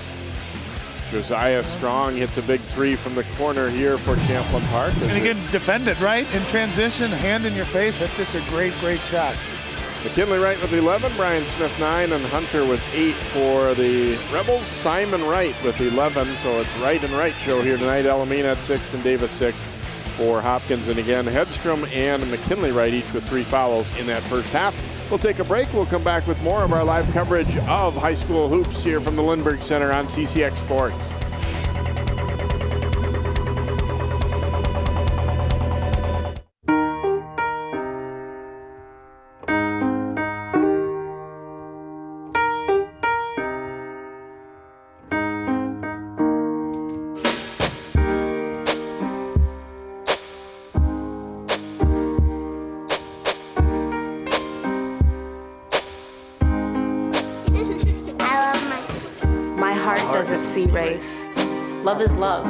Josiah Strong hits a big three from the corner here for Champlin Park. And again, defended, right? In transition, hand in your face. That's just a great, great shot. McKinley Wright with 11, Brian Smith 9, and Hunter with 8 for the Rebels. Simon Wright with 11, so it's Wright and Wright show here tonight. Elamina at 6 and Davis 6 for Hopkins. And again, Hedstrom and McKinley Wright each with 3 fouls in that first half. We'll take a break. We'll come back with more of our live coverage of high school hoops here from the Lindbergh Center on CCX Sports. Race. Love is love.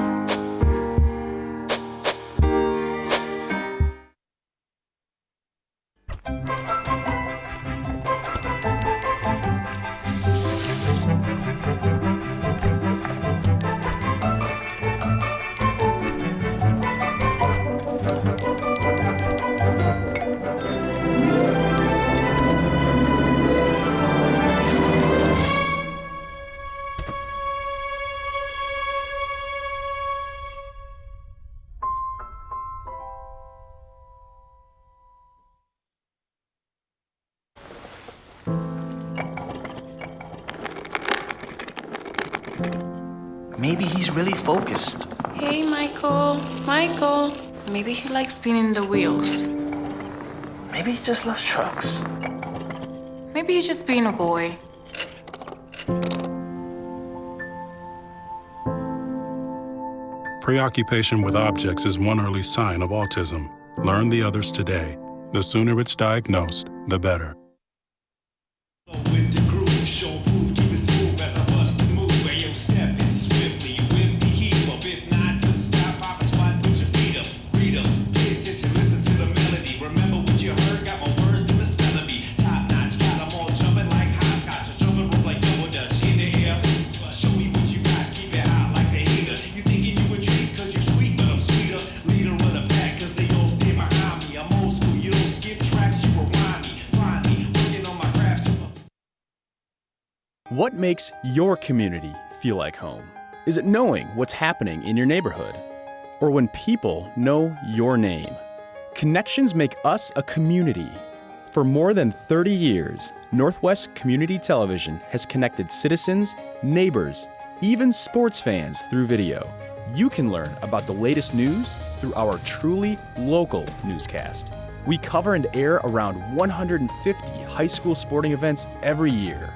Maybe he's really focused. Hey, Michael. Michael. Maybe he likes spinning the wheels. Maybe he just loves trucks. Maybe he's just being a boy. Preoccupation with objects is one early sign of autism. Learn the others today. The sooner it's diagnosed, the better. What makes your community feel like home? Is it knowing what's happening in your neighborhood? Or when people know your name? Connections make us a community. For more than 30 years, Northwest Community Television has connected citizens, neighbors, even sports fans through video. You can learn about the latest news through our truly local newscast. We cover and air around 150 high school sporting events every year.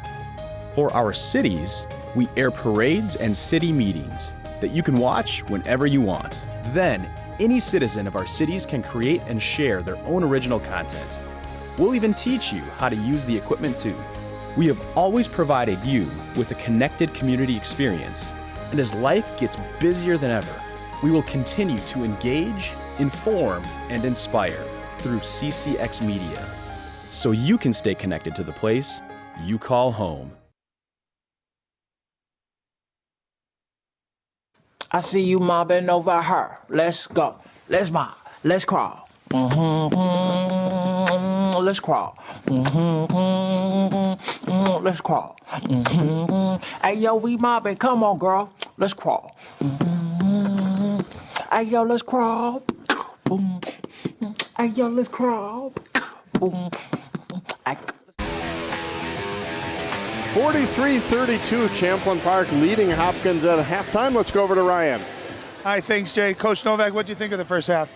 For our cities, we air parades and city meetings that you can watch whenever you want. Then, any citizen of our cities can create and share their own original content. We'll even teach you how to use the equipment too. We have always provided you with a connected community experience, and as life gets busier than ever, we will continue to engage, inform, and inspire through CCX Media, so you can stay connected to the place you call home. I see you mobbing over her. Let's go. Let's mob. Let's crawl. Let's crawl. Let's crawl. Hey, yo, we mobbing. Come on, girl. Let's crawl. Hey, yo, let's crawl. Hey, yo, let's crawl. 43-32, Champlin Park leading Hopkins at halftime. Let's go over to Ryan. Hi, thanks, Jay. Coach Novak, what do you think of the first half?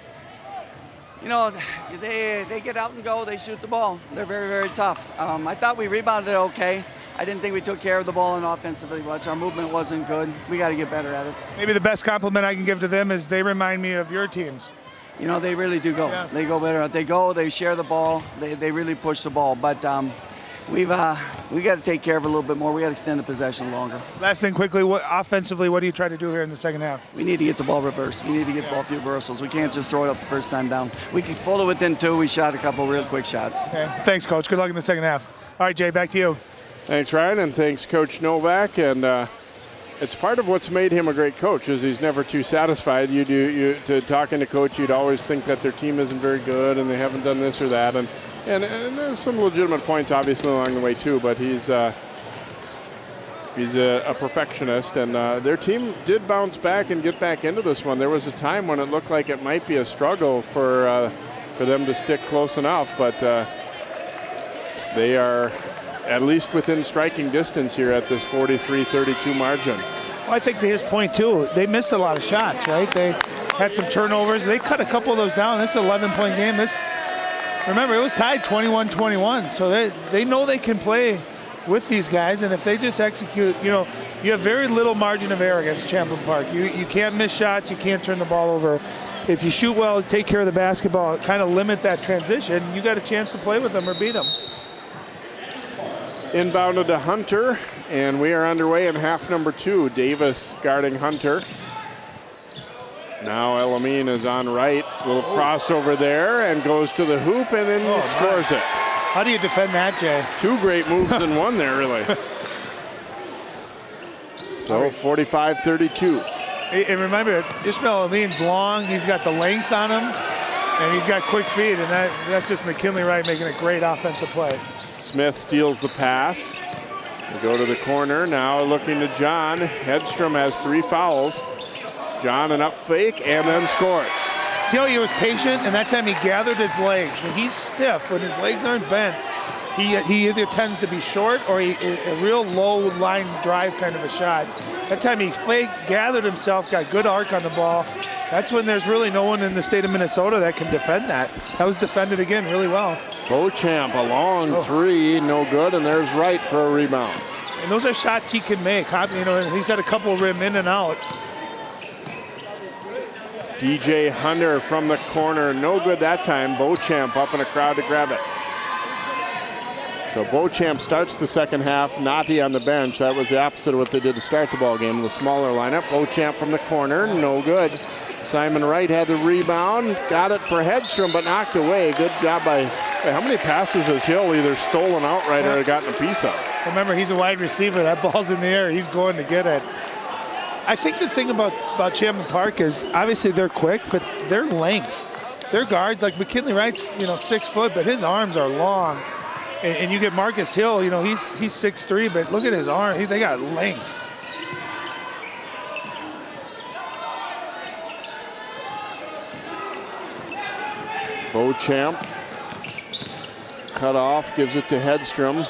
You know, they get out and go, they shoot the ball. They're very, very tough. I thought we rebounded okay. I didn't think we took care of the ball and offensively much. Our movement wasn't good. We got to get better at it. Maybe the best compliment I can give to them is they remind me of your teams. You know, they really do go. Yeah. They go better. They go, they share the ball, they really push the ball. But we got to take care of it a little bit more. We got to extend the possession longer. Last thing quickly, offensively, what do you try to do here in the second half? We need to get the ball reversed. We need to get the ball a few reversals. We can't just throw it up the first time down. We can pull it within 2. We shot a couple real quick shots. Okay. Thanks, Coach. Good luck in the second half. All right, Jay, back to you. Thanks, Ryan, and thanks, Coach Novak. And it's part of what's made him a great coach is he's never too satisfied. Talking to Coach, you'd always think that their team isn't very good and they haven't done this or that. And there's some legitimate points, obviously, along the way, too. But he's a perfectionist, and their team did bounce back and get back into this one. There was a time when it looked like it might be a struggle for them to stick close enough, but they are at least within striking distance here at this 43-32 margin. Well, I think to his point, too, they missed a lot of shots, right? They had some turnovers. They cut a couple of those down. This is an 11-point game. Remember, it was tied 21-21, so they know they can play with these guys, and if they just execute, you know, you have very little margin of error against Champlin Park. You can't miss shots. You can't turn the ball over. If you shoot well, take care of the basketball, kind of limit that transition, you got a chance to play with them or beat them. Inbounded to Hunter, and we are underway in half number 2. Davis guarding Hunter. Now Elamine is on right. Little crossover there and goes to the hoop and then scores it. How do you defend that, Jay? 2 great moves in one there, really. So 45-32. And remember, Ishmael Elamine's long. He's got the length on him, and he's got quick feet, and that's just McKinley Wright making a great offensive play. Smith steals the pass. They go to the corner. Now looking to John. Hedstrom has 3 fouls. John an up fake and then scores. See how he was patient, and that time he gathered his legs. When he's stiff, when his legs aren't bent, he either tends to be short or a real low line drive kind of a shot. That time he faked, gathered himself, got good arc on the ball. That's when there's really no one in the state of Minnesota that can defend that. That was defended again really well. Beauchamp, a long 3, no good, and there's Wright for a rebound. And those are shots he can make. You know, he's had a couple of rim in and out. DJ Hunter from the corner, no good that time. Beauchamp up in a crowd to grab it. So Beauchamp starts the second half, Nati on the bench. That was the opposite of what they did to start the ball game, the smaller lineup. Beauchamp from the corner, no good. Simon Wright had the rebound, got it for Hedstrom, but knocked away. Good job by, how many passes has Hill either stolen outright or gotten a piece of? Remember, he's a wide receiver. That ball's in the air. He's going to get it. I think the thing about Champlin Park is obviously they're quick, but their length. Their guards, like McKinley Wright's, 6 foot, but his arms are long. And you get Marcus Hill, he's 6'3", but look at his arm. They got length. Beauchamp cut off, gives it to Hedstrom.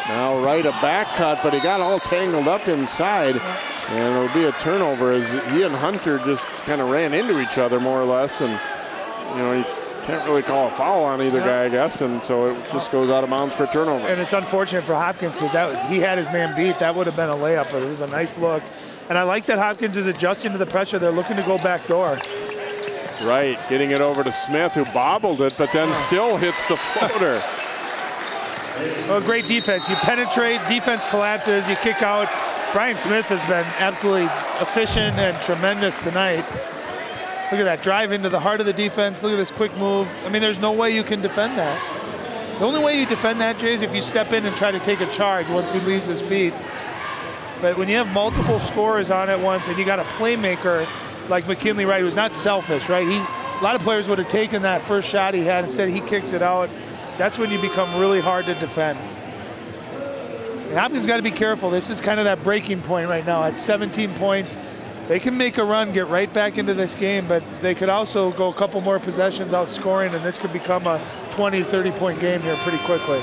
Now Wright a back cut, but he got all tangled up inside. And it'll be a turnover as he and Hunter just kind of ran into each other more or less. And, you can't really call a foul on either guy, I guess. And so it just goes out of bounds for a turnover. And it's unfortunate for Hopkins because he had his man beat. That would have been a layup, but it was a nice look. And I like that Hopkins is adjusting to the pressure. They're looking to go back door. Right, getting it over to Smith, who bobbled it, but then still hits the floater. Well, great defense. You penetrate, defense collapses, you kick out. Brian Smith has been absolutely efficient and tremendous tonight. Look at that drive into the heart of the defense. Look at this quick move. I mean, there's no way you can defend that. The only way you defend that, Jay, is if you step in and try to take a charge once he leaves his feet. But when you have multiple scorers on at once and you got a playmaker like McKinley Wright, who's not selfish, right? A lot of players would have taken that first shot he had. Instead, he kicks it out. That's when you become really hard to defend. And Hopkins got to be careful. This is kind of that breaking point right now. At 17 points, they can make a run, get right back into this game, but they could also go a couple more possessions out scoring, and this could become a 20, 30-point game here pretty quickly.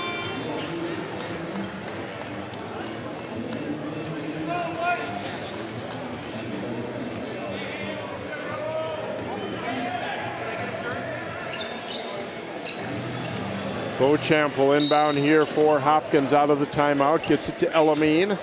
Beauchamp will inbound here for Hopkins out of the timeout. Gets it to Elamine.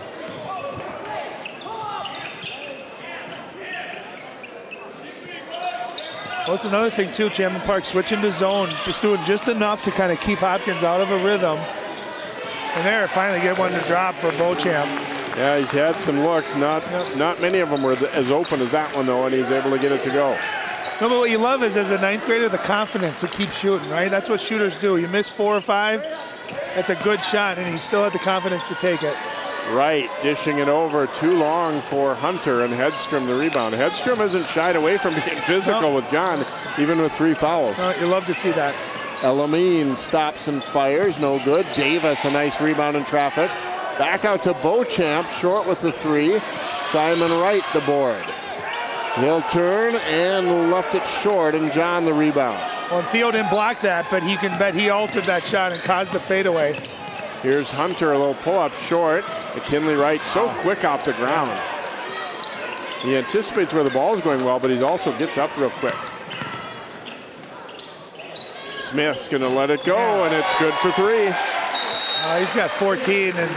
Well, it's another thing too, Champlin Park switching to zone, just doing just enough to kind of keep Hopkins out of a rhythm. And there, finally get one to drop for Beauchamp. Yeah, he's had some looks. Not many of them were as open as that one, though, and he's able to get it to go. No, but what you love is, as a ninth grader, the confidence to keep shooting, right? That's what shooters do. You miss 4 or 5, that's a good shot, and he still had the confidence to take it. Right, dishing it over too long for Hunter, and Hedstrom the rebound. Hedstrom hasn't shied away from being physical with John, even with 3 fouls. No, you love to see that. Elamine stops and fires, no good. Davis, a nice rebound in traffic. Back out to Beauchamp, short with the 3. Simon Wright, the board. He'll turn and left it short, and John the rebound. Well, Theo didn't block that, but he can bet he altered that shot and caused the fadeaway. Here's Hunter, a little pull-up short. McKinley Wright so quick off the ground. He anticipates where the ball is going well, but he also gets up real quick. Smith's gonna let it go, and it's good for 3. He's got 14, and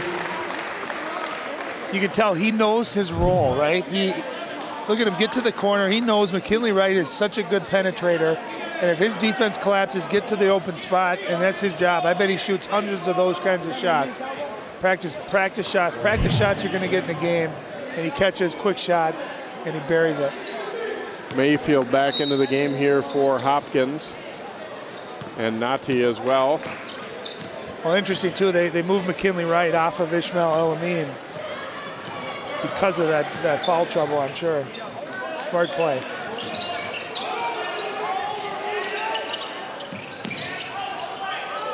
you can tell he knows his role, right? Look at him get to the corner. He knows McKinley Wright is such a good penetrator, and if his defense collapses, get to the open spot, and that's his job. I bet he shoots hundreds of those kinds of shots. Practice shots. Practice shots you're going to get in the game, and he catches quick shot, and he buries it. Mayfield back into the game here for Hopkins, and Nati as well. Well, interesting too, they moved McKinley Wright off of Ishmael Elamine because of that foul trouble, I'm sure. Smart play.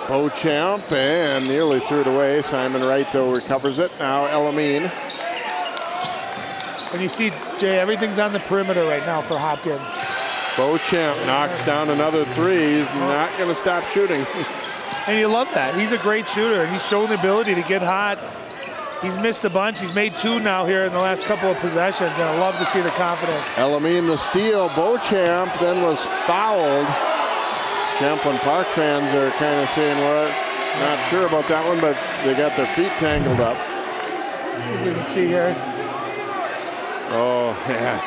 Beauchamp, and nearly threw it away. Simon Wright, though, recovers it. Now Elamine. And you see, Jay, everything's on the perimeter right now for Hopkins. Beauchamp knocks down another 3. He's not going to stop shooting. And you love that. He's a great shooter, and he's shown the ability to get hot. He's missed a bunch. He's made 2 now here in the last couple of possessions, and I love to see the confidence. Elamine the steal. Beauchamp then was fouled. Champlin Park fans are kind of saying, well, not sure about that one, but they got their feet tangled up. See if we can see here. Oh, yeah.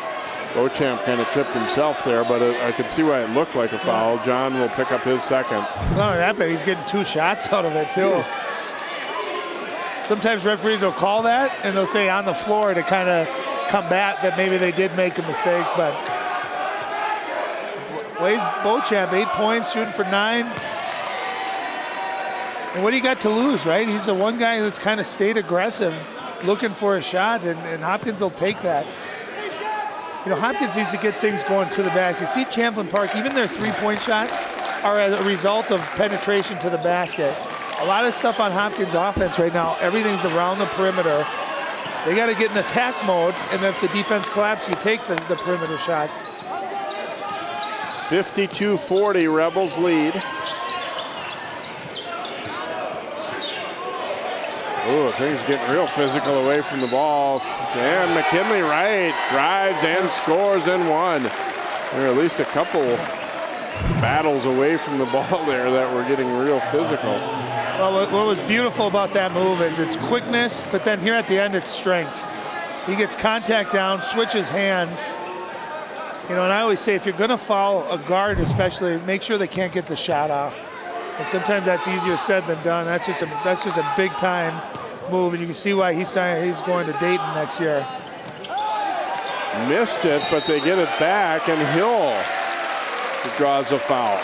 Beauchamp kind of tripped himself there, but I could see why it looked like a foul. John will pick up his second. Not only that, but he's getting 2 shots out of it, too. Sometimes referees will call that, and they'll say on the floor to kind of combat that maybe they did make a mistake, but plays Beauchamp, 8 points, shooting for 9. And what do you got to lose, right? He's the one guy that's kind of stayed aggressive, looking for a shot, and Hopkins will take that. You know, Hopkins needs to get things going to the basket. See Champlin Park, even their 3-point shots are as a result of penetration to the basket. A lot of stuff on Hopkins' offense right now, everything's around the perimeter. They got to get in attack mode, and then if the defense collapses, you take the perimeter shots. 52-40, Rebels lead. Ooh, things getting real physical away from the ball. And McKinley Wright drives and scores in 1. There are at least a couple battles away from the ball there that were getting real physical. Well, what was beautiful about that move is its quickness, but then here at the end, it's strength. He gets contact down, switches hands. You know, and I always say if you're going to foul a guard especially, make sure they can't get the shot off. And sometimes that's easier said than done. That's just a big time move, and you can see why he's going to Dayton next year. Missed it, but they get it back, and Hill draws a foul.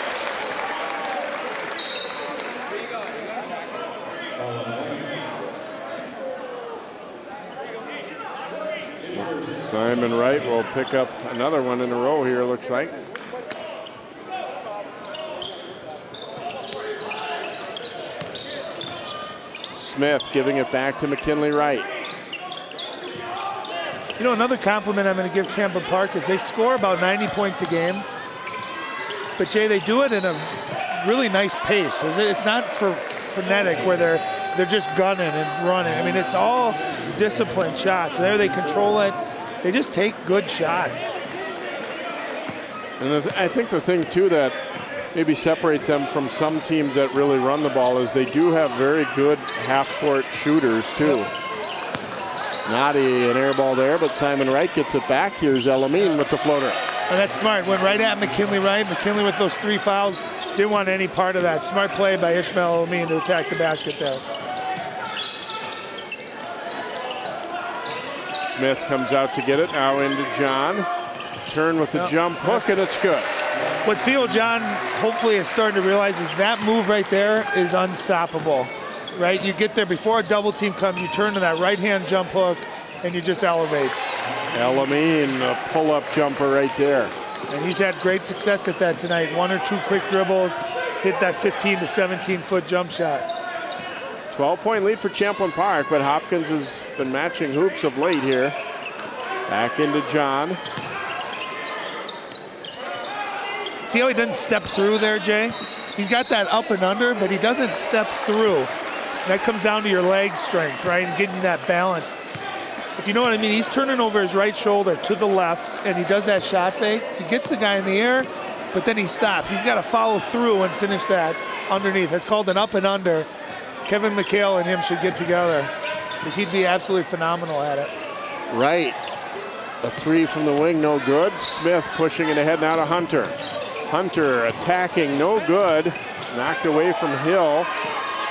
Simon Wright will pick up another one in a row here, looks like. Smith giving it back to McKinley Wright. You know, another compliment I'm going to give Champlin Park is they score about 90 points a game. But Jay, they do it in a really nice pace. It's not frenetic where they're just gunning and running. I mean, it's all disciplined shots. There they control it. They just take good shots. And I think the thing too that maybe separates them from some teams that really run the ball is they do have very good half-court shooters, too. Noddy, an air ball there, but Simon Wright gets it back. Here's Elamine with the floater. And that's smart. Went right at McKinley Wright. McKinley with those 3 fouls. Didn't want any part of that. Smart play by Ishmael Elamine to attack the basket there. Smith comes out to get it. Now into John. Turn with the jump hook, and it's good. What Theo John hopefully is starting to realize is that move right there is unstoppable. Right? You get there before a double team comes, you turn to that right-hand jump hook, and you just elevate. Elamine, a pull-up jumper right there. And he's had great success at that tonight. 1 or 2 quick dribbles, hit that 15 to 17-foot jump shot. 12-point lead for Champlin Park, but Hopkins has been matching hoops of late here. Back into John. See how he doesn't step through there, Jay? He's got that up and under, but he doesn't step through. That comes down to your leg strength, right, and getting that balance. If you know what I mean, he's turning over his right shoulder to the left, and he does that shot fake. He gets the guy in the air, but then he stops. He's got to follow through and finish that underneath. That's called an up and under. Kevin McHale and him should get together because he'd be absolutely phenomenal at it. Right. A 3 from the wing, no good. Smith pushing it ahead now to Hunter. Hunter attacking, no good. Knocked away from Hill.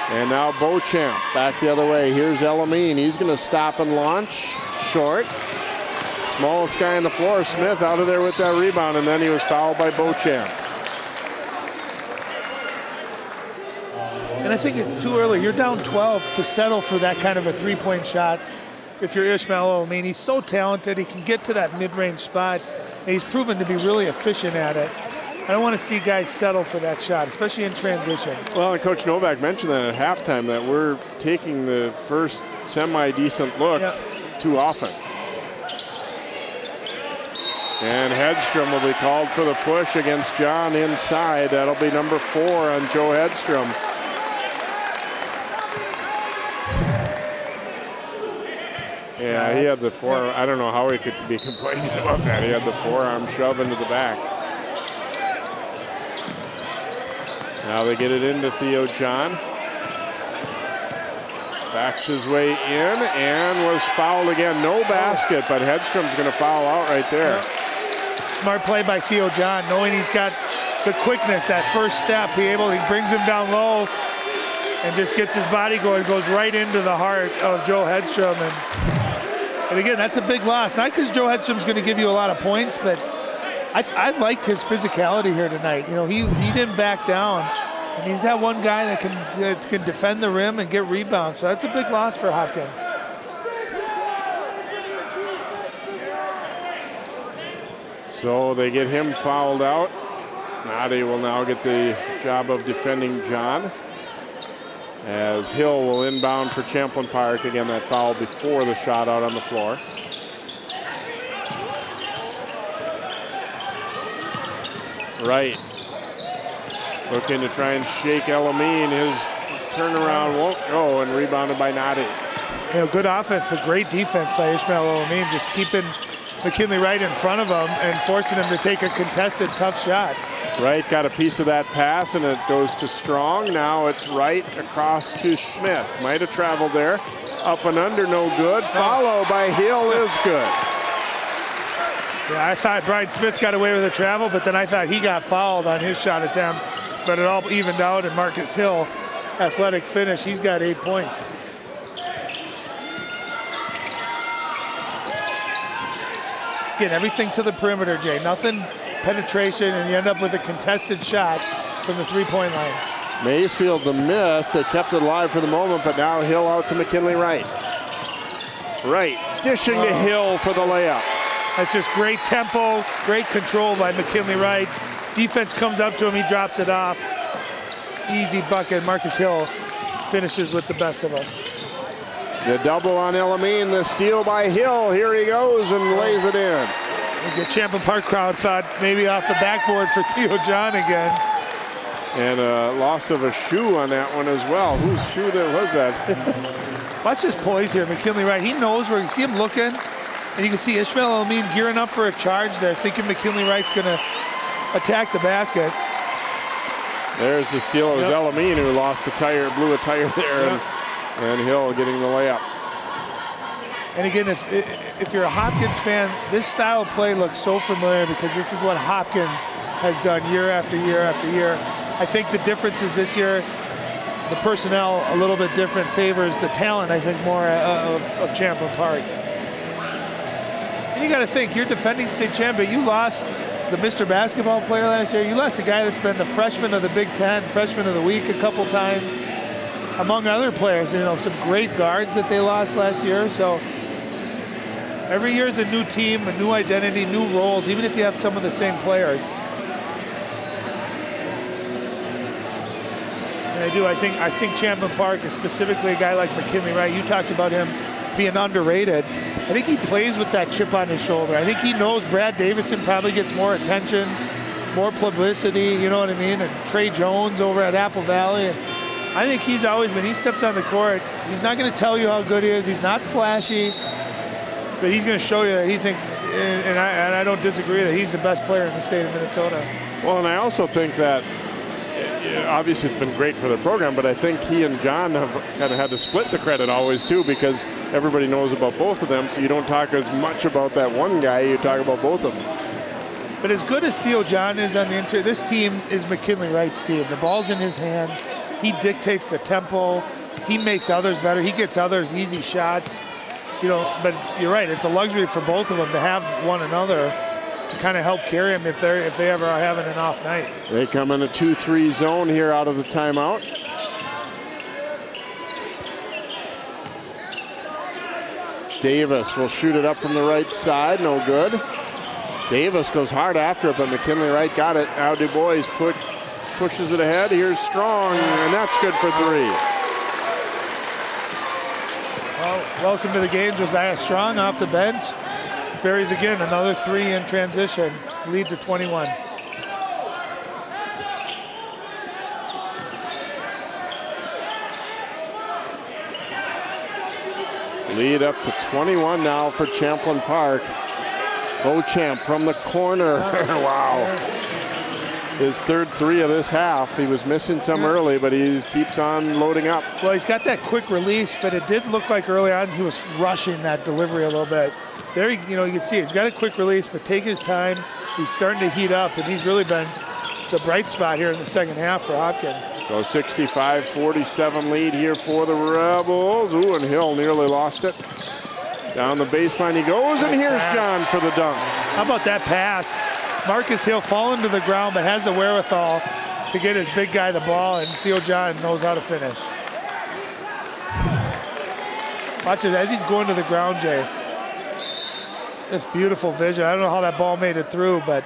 And now Beauchamp back the other way. Here's Elamine. He's going to stop and launch. Short. Smallest guy on the floor. Smith out of there with that rebound, and then he was fouled by Beauchamp. And I think it's too early. You're down 12 to settle for that kind of a 3-point shot. If you're Ishmael Elamine, he's so talented. He can get to that mid-range spot, and he's proven to be really efficient at it. I don't want to see guys settle for that shot, especially in transition. Well, and Coach Novak mentioned that at halftime, that we're taking the first semi-decent look too often. And Hedstrom will be called for the push against John inside. That'll be number 4 on Joe Hedstrom. Yeah, he had the forearm. I don't know how he could be complaining about that. He had the forearm shove into the back. Now they get it into Theo John. Backs his way in and was fouled again. No basket, but Hedstrom's going to foul out right there. Smart play by Theo John, knowing he's got the quickness, that first step. He brings him down low and just gets his body going, goes right into the heart of Joe Hedstrom. And again, that's a big loss. Not because Joe Hedstrom's going to give you a lot of points, but I liked his physicality here tonight. You know, he didn't back down. And he's that one guy that can defend the rim and get rebounds. So that's a big loss for Hopkins. So they get him fouled out. Noddy will now get the job of defending John, as Hill will inbound for Champlin Park. Again, that foul before the shot out on the floor. Right. Looking to try and shake Elamine. His turnaround won't go, and rebounded by Noddy. You know, good offense, but great defense by Ishmael Elamine, just keeping McKinley Wright in front of him and forcing him to take a contested, tough shot. Wright got a piece of that pass, and it goes to Strong. Now it's Wright across to Smith. Might have traveled there. Up and under, no good. Follow by Hill is good. Yeah, I thought Brian Smith got away with the travel, but then I thought he got fouled on his shot attempt. But it all evened out, and Marcus Hill, athletic finish. He's got 8 points. Again, everything to the perimeter, Jay. Nothing penetration, and you end up with a contested shot from the 3-point line. Mayfield the miss. They kept it alive for the moment, but now Hill out to McKinley Wright. Wright dishing to Hill for the layup. That's just great tempo, great control by McKinley Wright. Defense comes up to him, he drops it off. Easy bucket. Marcus Hill finishes with the best of them. The double on Elamine, the steal by Hill. Here he goes and lays it in. The Champlin Park crowd thought maybe off the backboard for Theo John again. And a loss of a shoe on that one as well. Whose shoe was that? Watch his poise here, McKinley Wright. He knows where you see him looking, and you can see Ishmael Elamine gearing up for a charge there, thinking McKinley Wright's going to attack the basket. There's the steal. It was Elamine who lost a tire, blew a tire there, and Hill getting the layup. And again, if you're a Hopkins fan, this style of play looks so familiar because this is what Hopkins has done year after year after year. I think the difference is this year, the personnel a little bit different, favors the talent, I think, more of Champlin Park. And you got to think, you're defending state champion. You lost the Mr. Basketball player last year. You lost a guy that's been the freshman of the Big Ten, freshman of the week a couple times, among other players. You know, some great guards that they lost last year. So every year is a new team, a new identity, new roles, even if you have some of the same players. And I think Champlin Park is specifically a guy like McKinley Wright. You talked about him being underrated. I think he plays with that chip on his shoulder. I think he knows Brad Davison probably gets more attention, more publicity, you know what I mean? And Trey Jones over at Apple Valley. And I think he's always, when he steps on the court, he's not going to tell you how good he is. He's not flashy, but he's going to show you that he thinks, and I don't disagree, that he's the best player in the state of Minnesota. Well, and I also think that obviously it's been great for the program, but I think he and John have kind of had to split the credit always too, because everybody knows about both of them, so you don't talk as much about that one guy, you talk about both of them. But as good as Theo John is on the interior, this team is McKinley Wright's team. The ball's in his hands. He dictates the tempo. He makes others better. He gets others easy shots. You know, but you're right, it's a luxury for both of them to have one another to kind of help carry them if they ever are having an off night. They come in a 2-3 zone here out of the timeout. Davis will shoot it up from the right side, no good. Davis goes hard after it, but McKinley Wright got it. Now Du Bois pushes it ahead. Here's Strong, and that's good for three. Well, welcome to the game, Josiah Strong off the bench. Buries again another three in transition, lead to 21. Lead up to 21 now for Champlin Park. Beauchamp from the corner. Wow. His third three of this half. He was missing some early, but he keeps on loading up. Well, he's got that quick release, but it did look like early on he was rushing that delivery a little bit. There, you know, you can see he's got a quick release, but take his time. He's starting to heat up, and he's really been the bright spot here in the second half for Hopkins. So 65-47 lead here for the Rebels. Ooh, and Hill nearly lost it. Down the baseline he goes, and here's John for the dunk. How about that pass? Marcus Hill falling to the ground, but has the wherewithal to get his big guy the ball, and Theo John knows how to finish. Watch it as he's going to the ground, Jay. That's beautiful vision. I don't know how that ball made it through, but,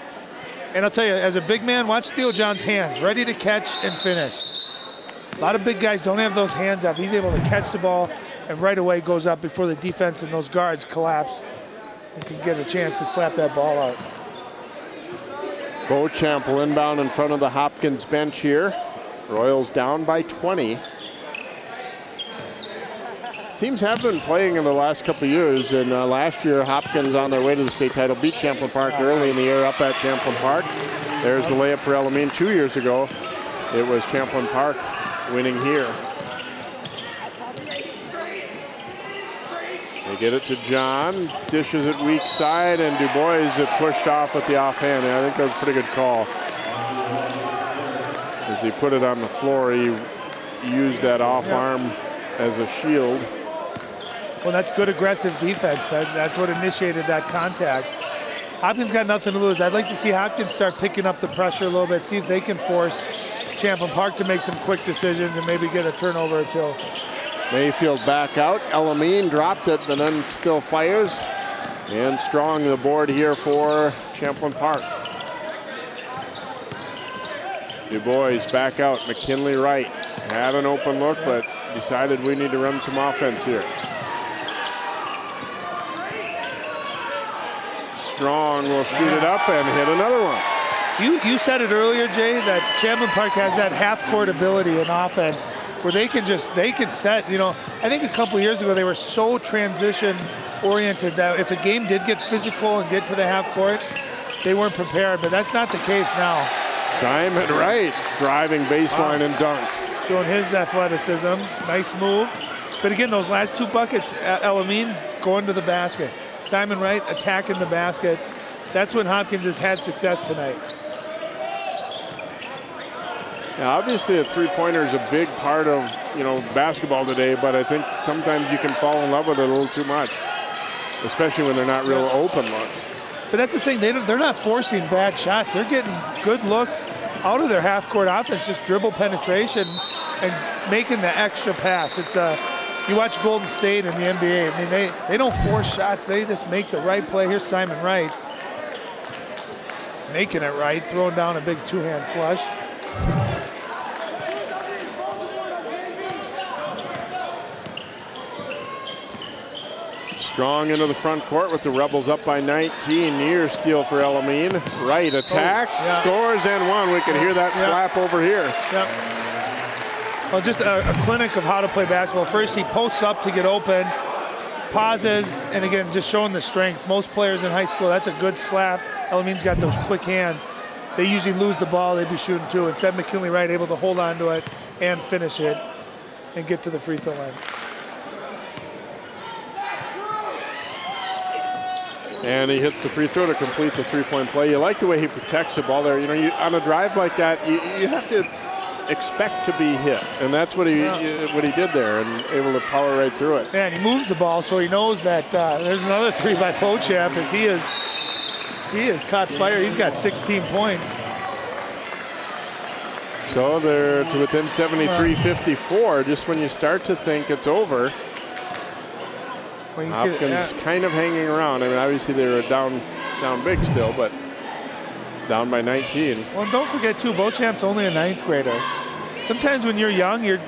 and I'll tell you, as a big man, watch Theo John's hands, ready to catch and finish. A lot of big guys don't have those hands up. He's able to catch the ball and right away goes up before the defense and those guards collapse and can get a chance to slap that ball out. Beauchamp will inbound in front of the Hopkins bench here. Royals down by 20. Teams have been playing in the last couple of years, and last year Hopkins on their way to the state title beat Champlin Park early in the year up at Champlin Park. There's the layup for Elamine 2 years ago. It was Champlin Park winning here. They get it to John, dishes it weak side, and Du Bois is pushed off with the offhand. I think that was a pretty good call. As he put it on the floor, he used that off arm as a shield. Well, that's good aggressive defense. That's what initiated that contact. Hopkins got nothing to lose. I'd like to see Hopkins start picking up the pressure a little bit, see if they can force Champlin Park to make some quick decisions and maybe get a turnover or two. Mayfield back out. Elamine dropped it, but then still fires. And Strong the board here for Champlin Park. Du Bois back out. McKinley Wright had an open look, but decided we need to run some offense here. Strong will shoot it up and hit another one. You said it earlier, Jay, that Champlin Park has that half-court ability in offense where they can set, you know, I think a couple years ago they were so transition-oriented that if a game did get physical and get to the half-court, they weren't prepared, but that's not the case now. Simon Wright driving baseline and dunks. Showing his athleticism. Nice move. But again, those last two buckets, Elamine going to the basket. Simon Wright attacking the basket. That's when Hopkins has had success tonight. Yeah, obviously a three-pointer is a big part of, basketball today, but I think sometimes you can fall in love with it a little too much, especially when they're not real open looks. But that's the thing, they're not forcing bad shots. They're getting good looks out of their half-court offense, just dribble penetration and making the extra pass. It's you watch Golden State in the NBA, I mean, they don't force shots, they just make the right play. Here's Simon Wright making it right, throwing down a big two-hand flush. Strong into the front court with the Rebels up by 19. Near steal for Elamine. Wright attacks, scores, and one. We can hear that slap over here. Yep. Well, just a clinic of how to play basketball. First, he posts up to get open, pauses, and again, just showing the strength. Most players in high school, that's a good slap. Elamine's got those quick hands. They usually lose the ball, they'd be shooting too. Instead, McKinley Wright able to hold on to it and finish it and get to the free throw line. And he hits the free throw to complete the three-point play. You like the way he protects the ball there. On a drive like that, you have to expect to be hit, and that's what he did there, and able to power right through it. Yeah, and he moves the ball, so he knows that there's another three by Beauchamp as he has caught fire. He's got 16 points. So they're to within 73-54. Just when you start to think it's over, Hopkins kind of hanging around. I mean, obviously they were down big still, but down by 19. Well, don't forget too, Beauchamp's only a 9th grader. Sometimes when you're young, you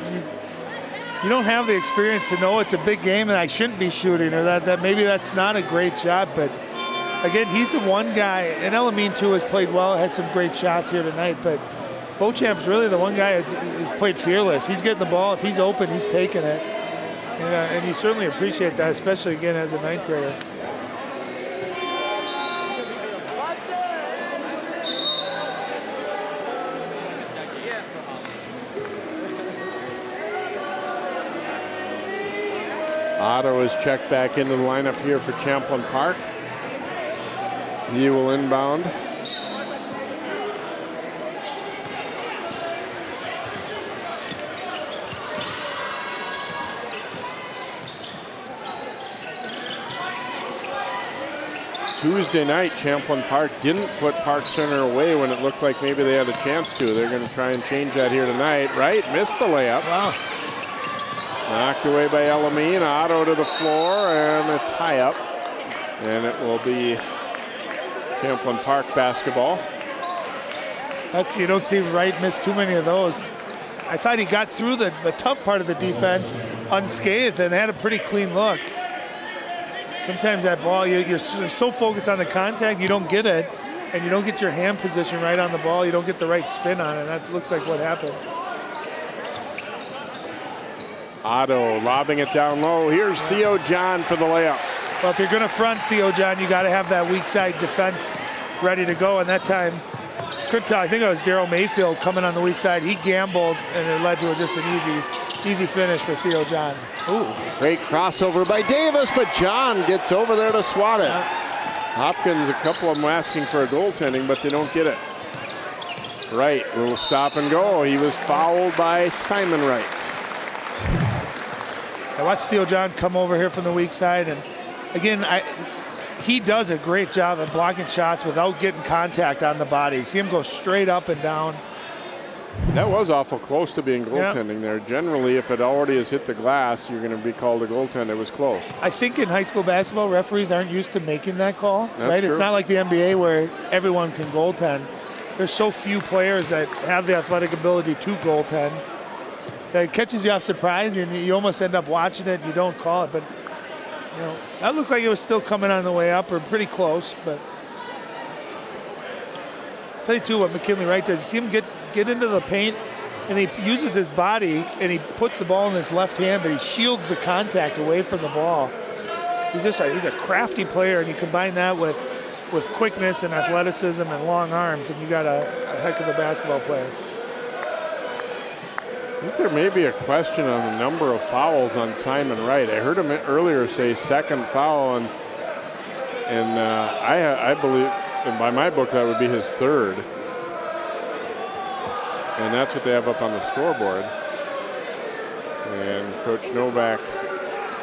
don't have the experience to know it's a big game and I shouldn't be shooting, or that maybe that's not a great shot. But again, he's the one guy, and Elamine too has played well, had some great shots here tonight, but Beauchamp's really the one guy who's played fearless. He's getting the ball. If he's open, he's taking it. And you certainly appreciate that, especially again as a 9th grader. Otto is checked back into the lineup here for Champlin Park. He will inbound. Tuesday night, Champlin Park didn't put Park Center away when it looked like maybe they had a chance to. They're going to try and change that here tonight. Wright missed the layup. Wow. Knocked away by Elamine. Otto to the floor and a tie-up. And it will be Champlin Park basketball. You don't see Wright miss too many of those. I thought he got through the tough part of the defense unscathed and had a pretty clean look. Sometimes that ball, you're so focused on the contact, you don't get it, and you don't get your hand position right on the ball. You don't get the right spin on it. That looks like what happened. Otto lobbing it down low. Here's Theo John for the layup. Well, if you're going to front Theo John, you got to have that weak side defense ready to go. And that time, couldn't tell. I think it was Daryl Mayfield coming on the weak side. He gambled, and it led to just an easy finish for Theo John. Ooh, great crossover by Davis, but John gets over there to swat it. Hopkins, a couple of them asking for a goaltending, but they don't get it. Wright will stop and go. He was fouled by Simon Wright. I watched Theo John come over here from the weak side, and again, he does a great job of blocking shots without getting contact on the body. See him go straight up and down. That was awful close to being goaltending there. Generally, if it already has hit the glass, you're going to be called a goaltender. It was close. I think in high school basketball, referees aren't used to making that call, right? True. It's not like the NBA where everyone can goaltend. There's so few players that have the athletic ability to goaltend that it catches you off surprise, and you almost end up watching it and you don't call it. But that looked like it was still coming on the way up, or pretty close. But I'll tell you too what McKinley Wright does. You see him get into the paint, and he uses his body and he puts the ball in his left hand, but he shields the contact away from the ball. He's a crafty player, and you combine that with with quickness and athleticism and long arms, and you got a heck of a basketball player. I think there may be a question on the number of fouls on Simon Wright. I heard him earlier say second foul, and I believe, and by my book, that would be his third. And that's what they have up on the scoreboard. And Coach Novak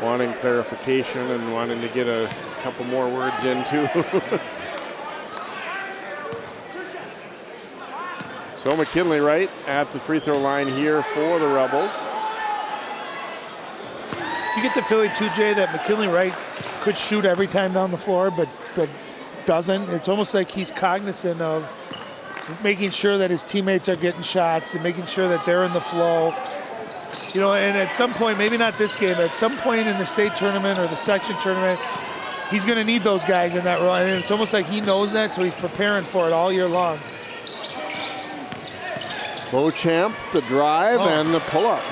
wanting clarification and wanting to get a couple more words in too. So McKinley Wright at the free throw line here for the Rebels. You get the feeling too, Jay, that McKinley Wright could shoot every time down the floor, but doesn't. It's almost like he's cognizant of making sure that his teammates are getting shots and making sure that they're in the flow. You know, and at some point, maybe not this game, but at some point in the state tournament or the section tournament, he's going to need those guys in that role. And it's almost like he knows that, so he's preparing for it all year long. Beauchamp, the drive, and the pull-up.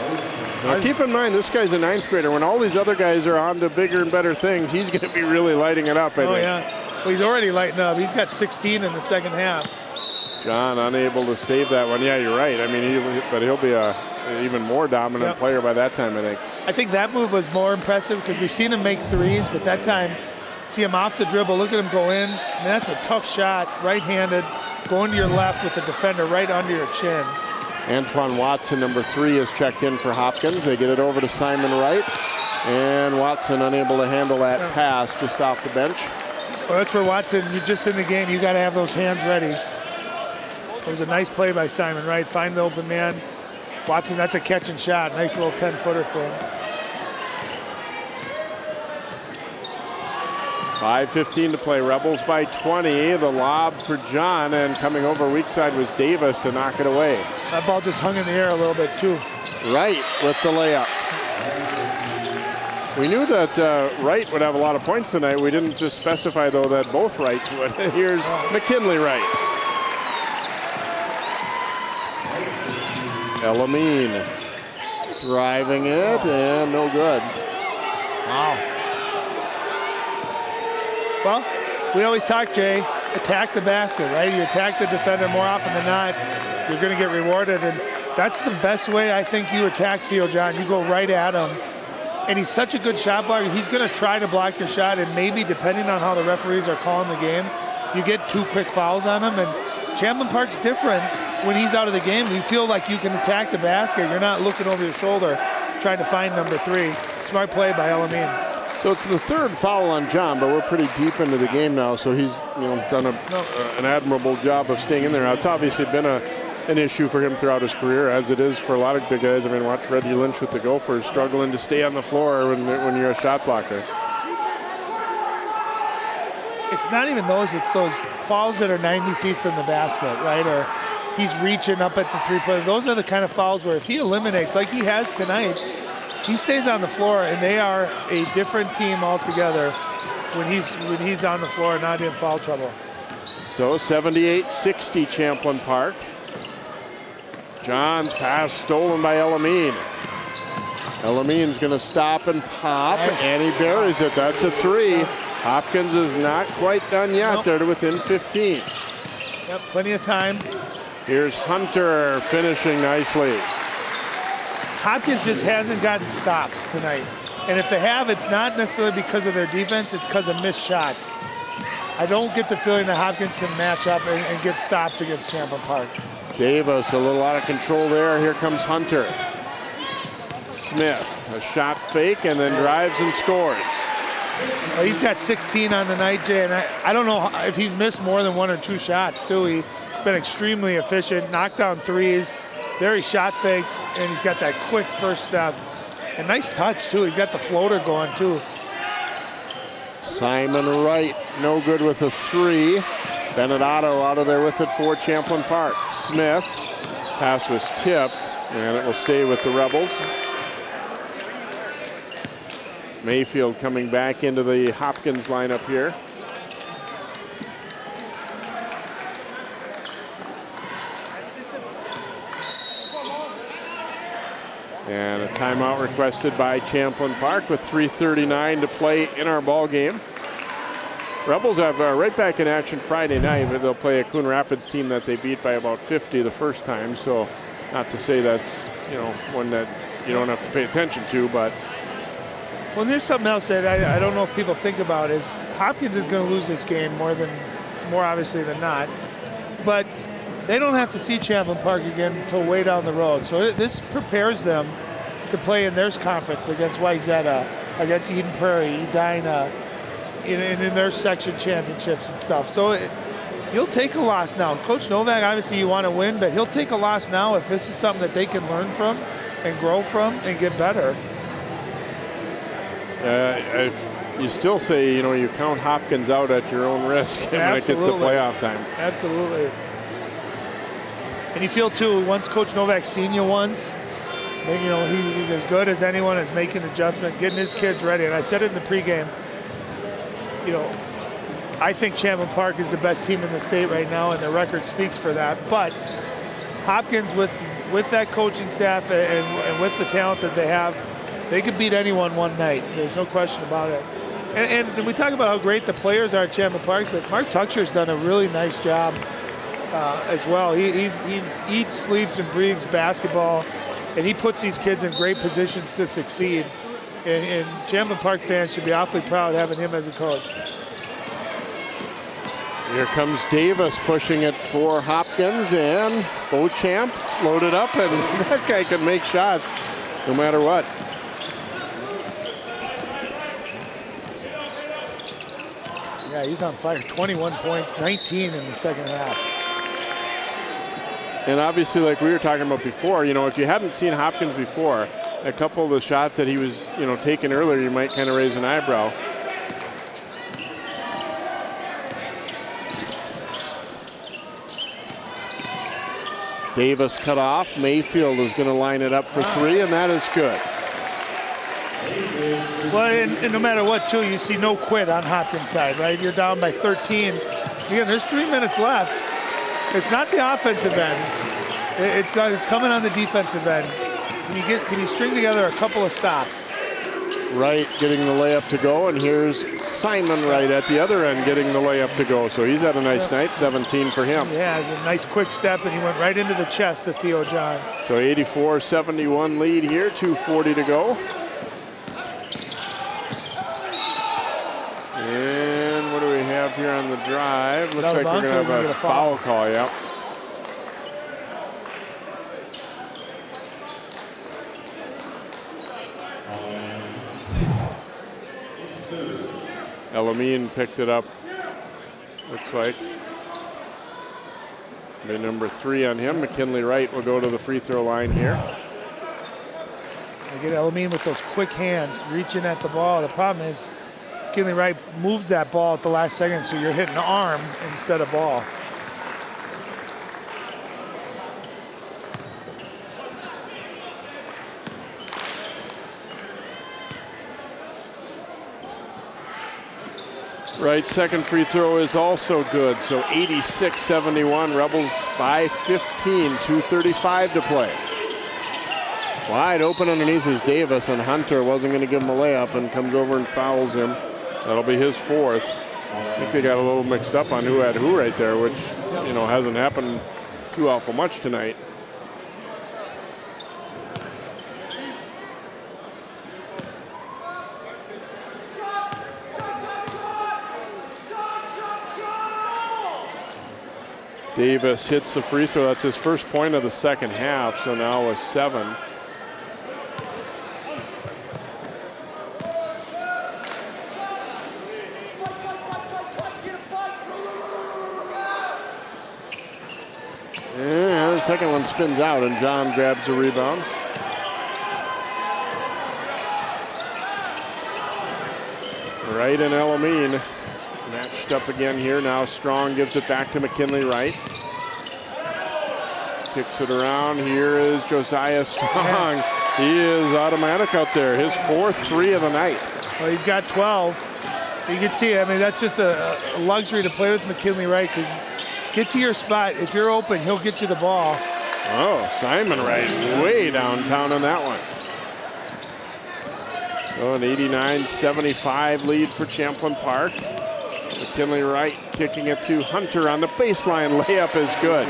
Now keep in mind, this guy's a 9th grader. When all these other guys are on to bigger and better things, he's going to be really lighting it up, I think. Yeah. Well, he's already lighting up. He's got 16 in the second half. John unable to save that one. Yeah, you're right. I mean, but he'll be a even more dominant player by that time, I think. I think that move was more impressive because we've seen him make threes, but that time, see him off the dribble, look at him go in. I mean, that's a tough shot, right-handed, going to your left with the defender right under your chin. Antoine Watson, number 3, is checked in for Hopkins. They get it over to Simon Wright, and Watson unable to handle that pass just off the bench. Well, that's where Watson, you're just in the game, you got to have those hands ready. It was a nice play by Simon Wright. Find the open man. Watson, that's a catch and shot. Nice little 10-footer for him. 5:15 to play. Rebels by 20. The lob for John, and coming over weak side was Davis to knock it away. That ball just hung in the air a little bit too. Wright with the layup. We knew that Wright would have a lot of points tonight. We didn't just specify, though, that both Wrights would. Here's McKinley Wright. Elamine driving it, and no good. Wow. Well, we always talk, Jay, attack the basket, right? You attack the defender more often than not, you're going to get rewarded. And that's the best way I think you attack Theo John. You go right at him. And he's such a good shot blocker. He's going to try to block your shot, and maybe depending on how the referees are calling the game, you get 2 quick fouls on him. And Champlin Park's different when he's out of the game. You feel like you can attack the basket. You're not looking over your shoulder trying to find number 3. Smart play by Elamine. So it's the 3rd foul on John, but we're pretty deep into the game now, so he's done an admirable job of staying in there. Now, it's obviously been an issue for him throughout his career, as it is for a lot of big guys. I mean, watch Reggie Lynch with the Gophers struggling to stay on the floor when you're a shot blocker. It's not even those, it's those fouls that are 90 feet from the basket, right? Or he's reaching up at the three-pointer. Those are the kind of fouls where if he eliminates, like he has tonight, he stays on the floor, and they are a different team altogether when he's on the floor, not in foul trouble. So 78-60 Champlin Park. John's pass stolen by Elamine. Elamine's going to stop and pop, and he buries it. That's a 3. Hopkins is not quite done yet. They're within 15. Yep, plenty of time. Here's Hunter finishing nicely. Hopkins just hasn't gotten stops tonight. And if they have, it's not necessarily because of their defense, it's because of missed shots. I don't get the feeling that Hopkins can match up and get stops against Champlin Park. Davis a little out of control there. Here comes Hunter. Smith, a shot fake, and then drives and scores. Well, he's got 16 on the night, Jay, and I don't know if he's missed more than 1 or 2 shots, too. He's been extremely efficient, knocked down threes, very shot fakes, and he's got that quick first step. And nice touch, too. He's got the floater going, too. Simon Wright, no good with a 3. Benedetto out of there with it for Champlin Park. Smith, pass was tipped, and it will stay with the Rebels. Mayfield coming back into the Hopkins lineup here. And a timeout requested by Champlin Park with 3:39 to play in our ball game. Rebels have right back in action Friday night. But they'll play a Coon Rapids team that they beat by about 50 the first time. So not to say that's, one that you don't have to pay attention to, but. Well, there's something else that I don't know if people think about is Hopkins is going to lose this game more obviously than not. But they don't have to see Champlin Park again until way down the road. So this prepares them to play in their conference against Wayzata, against Eden Prairie, Edina, in their section championships and stuff. So he'll take a loss now. Coach Novak, obviously you want to win, but he'll take a loss now if this is something that they can learn from and grow from and get better. If you still say, you count Hopkins out at your own risk when it gets to playoff time. Absolutely. And you feel, too, once Coach Novak's seen you once, he's as good as anyone as making adjustment, getting his kids ready. And I said it in the pregame, I think Champlin Park is the best team in the state right now, and the record speaks for that. But Hopkins, with that coaching staff and with the talent that they have, they could beat anyone one night. There's no question about it. And we talk about how great the players are at Champlin Park, but Mark Tucksher's done a really nice job as well. He eats, sleeps, and breathes basketball, and he puts these kids in great positions to succeed. And Champlin Park fans should be awfully proud having him as a coach. Here comes Davis pushing it for Hopkins, and Beauchamp loaded up, and that guy can make shots no matter what. Yeah, he's on fire. 21 points, 19 in the second half. And obviously, like we were talking about before, if you hadn't seen Hopkins before, a couple of the shots that he was, taking earlier, you might kind of raise an eyebrow. Davis cut off. Mayfield is going to line it up for three, and that is good. Well, and no matter what, too, you see no quit on Hopkins' side, right? You're down by 13. Again, there's 3 minutes left. It's not the offensive end. It's coming on the defensive end. Can you string together a couple of stops? Wright getting the layup to go, and here's Simon Wright at the other end getting the layup to go. So he's had a nice night, 17 for him. Yeah, it's a nice quick step, and he went right into the chest of Theo John. So 84-71 lead here, 2:40 to go. And what do we have here on the drive? Looks like we're going to have a foul call, yeah. Elamine picked it up, looks like. By number 3 on him. McKinley Wright will go to the free throw line here. I get Elamine with those quick hands, reaching at the ball. The problem is McKinley Wright moves that ball at the last second, so you're hitting arm instead of ball. Right, second free throw is also good. So 86-71, Rebels by 15, 2:35 to play. Wide open underneath is Davis, and Hunter wasn't going to give him a layup and comes over and fouls him. That'll be his 4th. I think they got a little mixed up on who had who right there, which, hasn't happened too awful much tonight. Davis hits the free throw. That's his first point of the second half, so now a 7. And the second one spins out, and John grabs the rebound. Wright and Elamine matched up again here. Now Strong gives it back to McKinley Wright. Kicks it around. Here is Josiah Strong. He is automatic out there. His 4th 3 of the night. Well, he's got 12. You can see, that's just a luxury to play with McKinley Wright, because get to your spot. If you're open, he'll get you the ball. Oh, Simon Wright way downtown on that one. So an 89-75 lead for Champlin Park. McKinley Wright kicking it to Hunter on the baseline. Layup is good.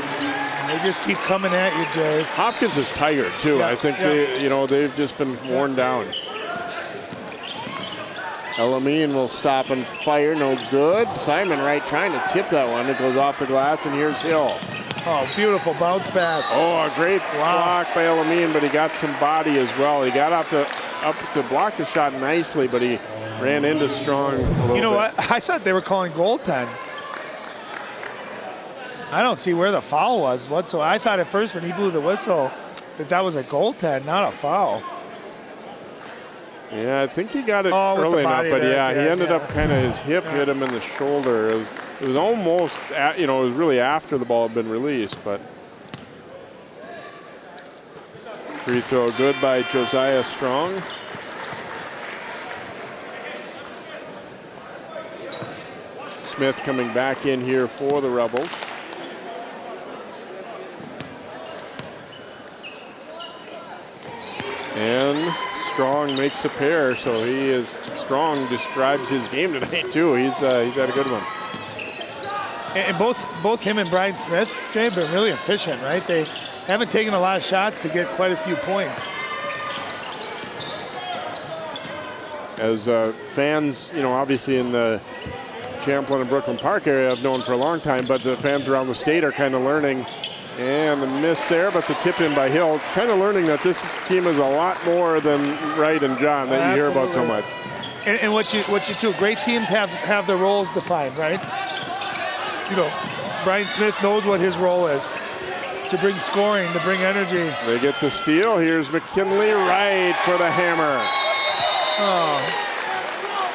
They just keep coming at you, Jay. Hopkins is tired too. Yeah, I think they've just been worn down. Elamine will stop and fire, no good. Simon Wright trying to tip that one. It goes off the glass, and here's Hill. Oh, beautiful bounce pass. Oh, a great block by Elamine, but he got some body as well. He got up to block the shot nicely, but he ran into Strong a little You know bit. what? I thought they were calling goaltend. I don't see where the foul was whatsoever. I thought at first when he blew the whistle that was a goaltend, not a foul. Yeah, I think he got it with the early enough, body but there, he ended up kind of, his hip hit him in the shoulder. It was almost, it was really after the ball had been released, but free throw good by Josiah Strong. Smith coming back in here for the Rebels. And Strong makes a pair, so Strong describes his game tonight too. He's had a good one. And both him and Brian Smith, Jay, have been really efficient, right? They haven't taken a lot of shots to get quite a few points. As fans, obviously in the Champlin and Brooklyn Park area have known for a long time, but the fans around the state are kind of learning. And the miss there, but the tip in by Hill, kind of learning that this team is a lot more than Wright and John that you hear about so much. And what you do, great teams have their roles defined, right? Brian Smith knows what his role is, to bring scoring, to bring energy. They get the steal. Here's McKinley Wright for the hammer. Oh.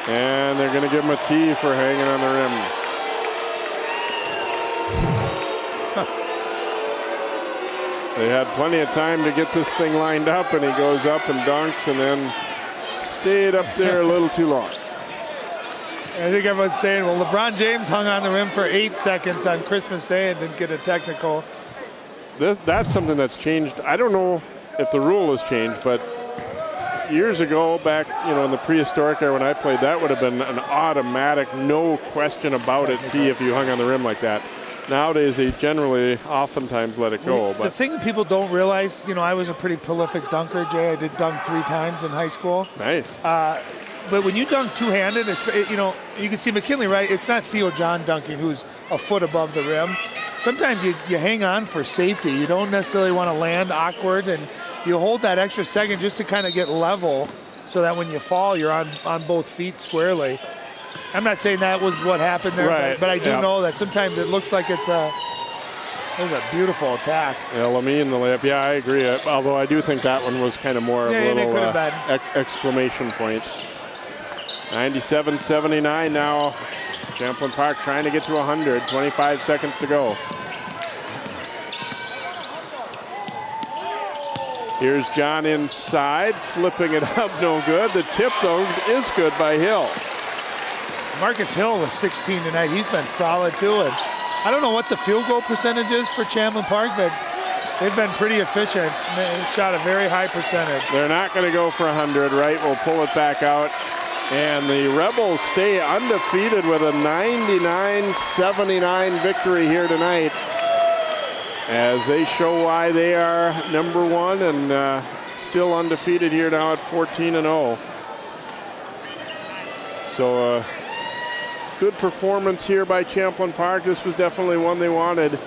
And they're going to give him a tee for hanging on the rim. They had plenty of time to get this thing lined up, and he goes up and dunks and then stayed up there a little too long. I think everyone's saying, well, LeBron James hung on the rim for 8 seconds on Christmas Day and didn't get a technical. That's something that's changed. I don't know if the rule has changed, but years ago, back in the prehistoric era when I played, that would have been an automatic, no question about it, tee if you hung on the rim like that. Nowadays, they generally oftentimes let it go. The thing that people don't realize, I was a pretty prolific dunker, Jay. I did dunk 3 times in high school. Nice. But when you dunk two-handed, you can see McKinley, right? It's not Theo John dunking, who's a foot above the rim. Sometimes you hang on for safety. You don't necessarily want to land awkward, and you hold that extra second just to kind of get level so that when you fall, you're on both feet squarely. I'm not saying that was what happened there, right. but I do know that sometimes it looks like it was a beautiful attack. Yeah, Lamine the layup. Yeah, I agree. Although I do think that one was kind of more of a little exclamation point. 97-79 now. Champlin Park trying to get to 100. 25 seconds to go. Here's John inside, flipping it up, no good. The tip, though, is good by Hill. Marcus Hill was 16 tonight. He's been solid, too. And I don't know what the field goal percentage is for Champlin Park, but they've been pretty efficient. They shot a very high percentage. They're not going to go for 100, right? We'll pull it back out. And the Rebels stay undefeated with a 99-79 victory here tonight, as they show why they are number one and still undefeated here now at 14-0. So good performance here by Champlin Park. This was definitely one they wanted.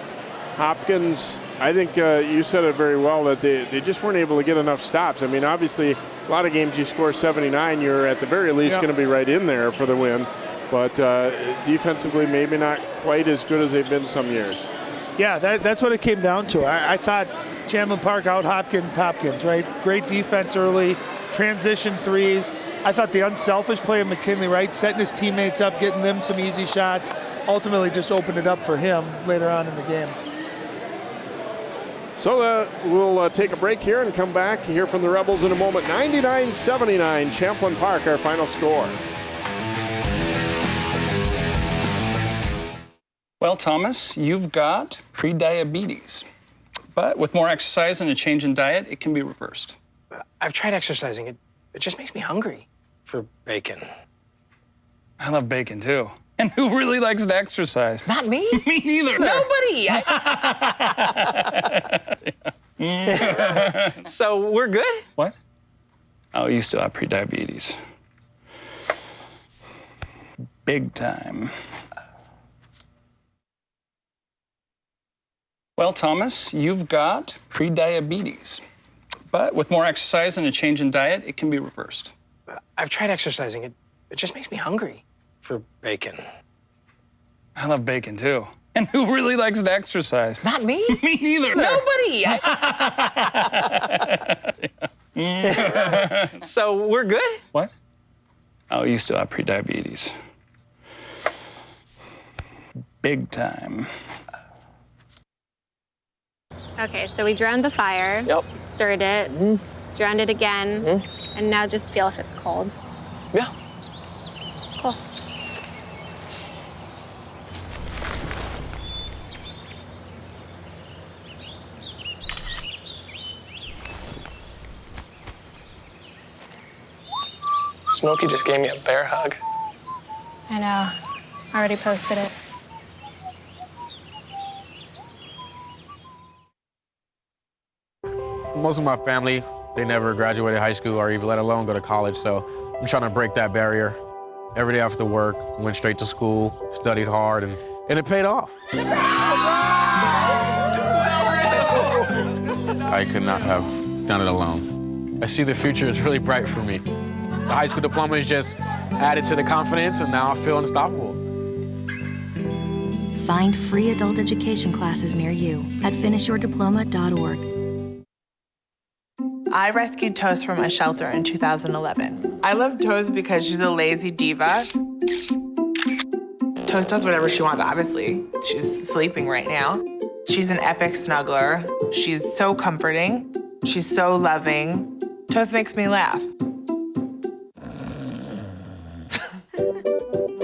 Hopkins, I think you said it very well, that they just weren't able to get enough stops. I mean, obviously, a lot of games you score 79, you're at the very least going to be right in there for the win. But defensively, maybe not quite as good as they've been some years. Yeah, that's what it came down to. I thought Champlin Park out Hopkins, right? Great defense early, transition threes. I thought the unselfish play of McKinley Wright, setting his teammates up, getting them some easy shots, ultimately just opened it up for him later on in the game. So we'll take a break here and come back, hear from the Rebels in a moment. 99-79, Champlin Park, our final score. Well, Thomas, you've got pre-diabetes. But with more exercise and a change in diet, it can be reversed. I've tried exercising. It just makes me hungry for bacon. I love bacon, too. And who really likes to exercise? Not me. Me neither. Nobody. So we're good? What? Oh, you still have prediabetes. Big time. Well, Thomas, you've got prediabetes. But with more exercise and a change in diet, it can be reversed. I've tried exercising. It just makes me hungry for bacon. I love bacon, too. And who really likes to exercise? Not me. Me neither. Nobody. So we're good? What? Oh, you still have prediabetes. Big time. Okay, so we drowned the fire. Yep. Stirred it. Drowned it again. And now just feel if it's cold. Yeah. Cool. Smokey just gave me a bear hug. I know. I already posted it. Most of my family, they never graduated high school or even let alone go to college, so I'm trying to break that barrier. Every day after work, went straight to school, studied hard, and it paid off. I could not have done it alone. I see the future is really bright for me. The high school diploma is just added to the confidence, and now I feel unstoppable. Find free adult education classes near you at finishyourdiploma.org. I rescued Toast from a shelter in 2011. I love Toast because she's a lazy diva. Toast does whatever she wants, obviously. She's sleeping right now. She's an epic snuggler. She's so comforting. She's so loving. Toast makes me laugh.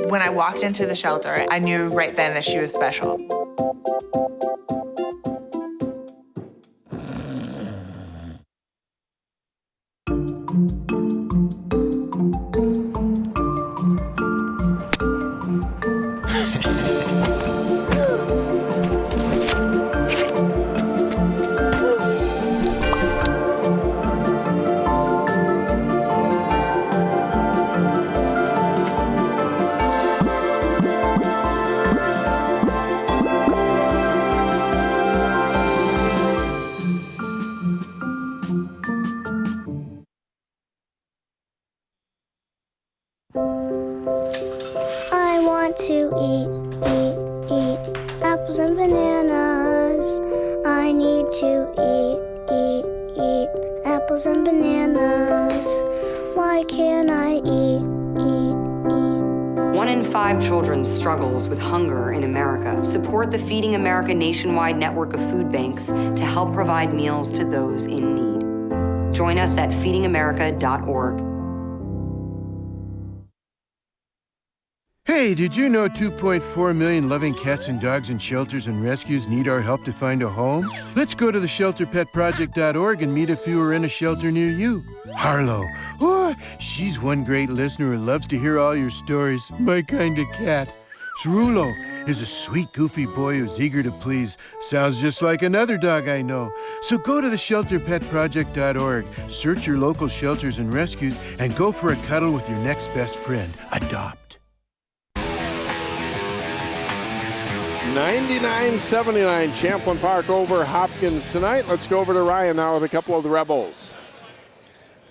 When I walked into the shelter, I knew right then that she was special. I want to eat apples and bananas. I need to eat apples and bananas. Why can't I eat? 1 in 5 children struggles with hunger in America. Support the Feeding America nationwide network of food banks to help provide meals to those in need. Join us at feedingamerica.org. Hey, did you know 2.4 million loving cats and dogs in shelters and rescues need our help to find a home? Let's go to theshelterpetproject.org and meet a few who are in a shelter near you. Harlow, oh, she's one great listener who loves to hear all your stories. My kind of cat. Cerulo is a sweet, goofy boy who's eager to please. Sounds just like another dog I know. So go to theshelterpetproject.org, search your local shelters and rescues, and go for a cuddle with your next best friend. Adopt. 99-79 Champlin Park over Hopkins tonight. Let's go over to Ryan now with a couple of the Rebels.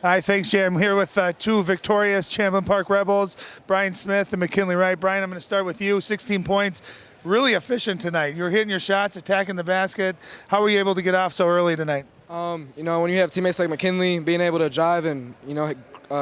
Hi, thanks, Jay. I'm here with two victorious Champlin Park Rebels, Brian Smith and McKinley Wright. Brian, I'm going to start with you. 16 points. Really efficient tonight. You're hitting your shots, attacking the basket. How were you able to get off so early tonight? You know, when you have teammates like McKinley, being able to drive and, you know,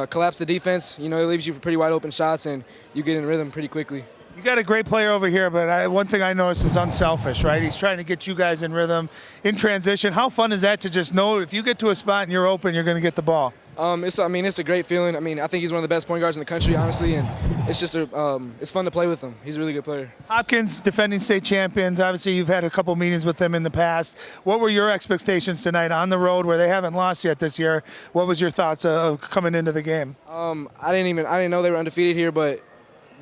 collapse the defense, you know, it leaves you pretty wide open shots and you get in rhythm pretty quickly. You got a great player over here, but one thing I noticed is unselfish, right? He's trying to get you guys in rhythm, in transition. How fun is that to just know if you get to a spot and you're open, you're going to get the ball? It's a great feeling. I mean, I think he's one of the best point guards in the country, honestly, and it's just it's fun to play with him. He's a really good player. Hopkins, defending state champions. Obviously, you've had a couple meetings with them in the past. What were your expectations tonight on the road where they haven't lost yet this year? What was your thoughts of coming into the game? I didn't know they were undefeated here, but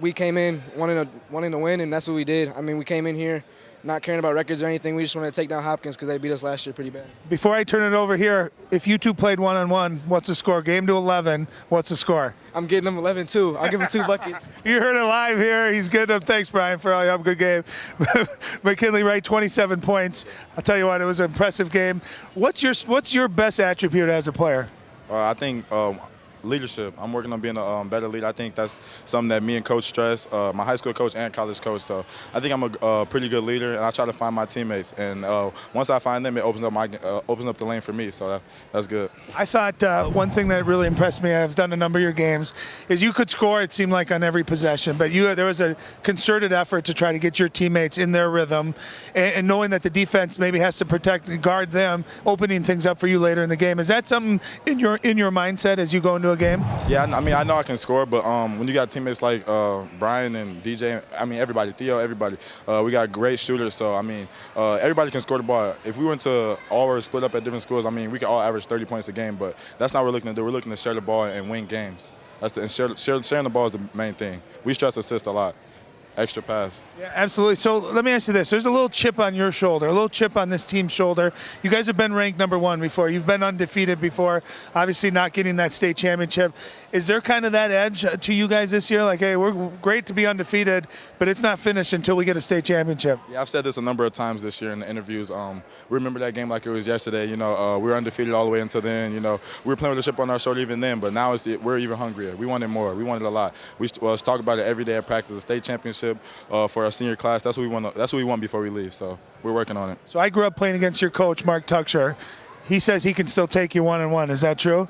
we came in wanting to win, and that's what we did. I mean, we came in here not caring about records or anything. We just wanted to take down Hopkins because they beat us last year pretty bad. Before I turn it over here, if you two played one-on-one, what's the score? Game to 11, what's the score? I'm getting them 11-2. I'll give him 2 buckets. You heard it live here. He's getting them. Thanks, Brian, for all you have a good game. McKinley Wright, 27 points. I'll tell you what, it was an impressive game. What's your best attribute as a player? I think leadership. I'm working on being a better leader. I think that's something that me and Coach stress, my high school coach and college coach. So I think I'm a pretty good leader, and I try to find my teammates. And once I find them, it opens up the lane for me. So that's good. I thought one thing that really impressed me, I've done a number of your games, is you could score, it seemed like, on every possession. But there was a concerted effort to try to get your teammates in their rhythm, and knowing that the defense maybe has to protect and guard them, opening things up for you later in the game. Is that something in your mindset as you go into a game? Yeah, I mean, I know I can score, but when you got teammates like Brian and DJ, I mean, everybody, Theo, everybody, we got great shooters. So, I mean, everybody can score the ball. If we went to all or split up at different schools, I mean, we could all average 30 points a game, but that's not what we're looking to do. We're looking to share the ball and win games. Sharing the ball is the main thing. We stress assist a lot. Extra pass. Yeah, absolutely. So let me ask you this. There's a little chip on your shoulder, a little chip on this team's shoulder. You guys have been ranked #1 before. You've been undefeated before, obviously not getting that state championship. Is there kind of that edge to you guys this year? Like, hey, we're great to be undefeated, but it's not finished until we get a state championship. Yeah, I've said this a number of times this year in the interviews. We remember that game like it was yesterday. You know, we were undefeated all the way until then. You know, we were playing with a chip on our shoulder even then, but now we're even hungrier. We wanted more. We wanted a lot. We talk about it every day at practice. A state championship for our senior class. That's what we want. That's what we want before we leave. So we're working on it. So I grew up playing against your coach, Mark Tucksher. He says he can still take you 1-on-1. Is that true?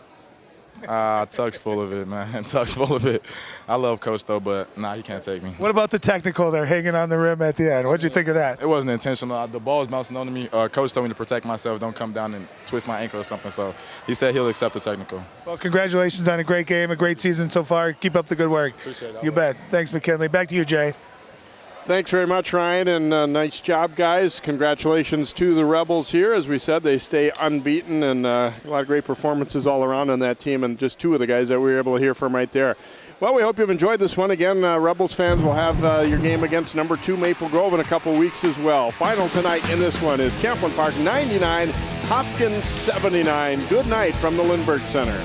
Tuck's full of it, man. Tuck's full of it. I love Coach, though, but he can't take me. What about the technical there, hanging on the rim at the end? What'd you think of that? It wasn't intentional. The ball was bouncing onto me. Coach told me to protect myself, don't come down and twist my ankle or something. So he said he'll accept the technical. Well, congratulations on a great game, a great season so far. Keep up the good work. Appreciate it. You bet. Thanks, McKinley. Back to you, Jay. Thanks very much, Ryan, and nice job, guys. Congratulations to the Rebels here. As we said, they stay unbeaten, and a lot of great performances all around on that team, and just 2 of the guys that we were able to hear from right there. Well, we hope you've enjoyed this one. Again, Rebels fans will have your game against #2 Maple Grove in a couple weeks as well. Final tonight in this one is Champlin Park 99, Hopkins 79. Good night from the Lindbergh Center.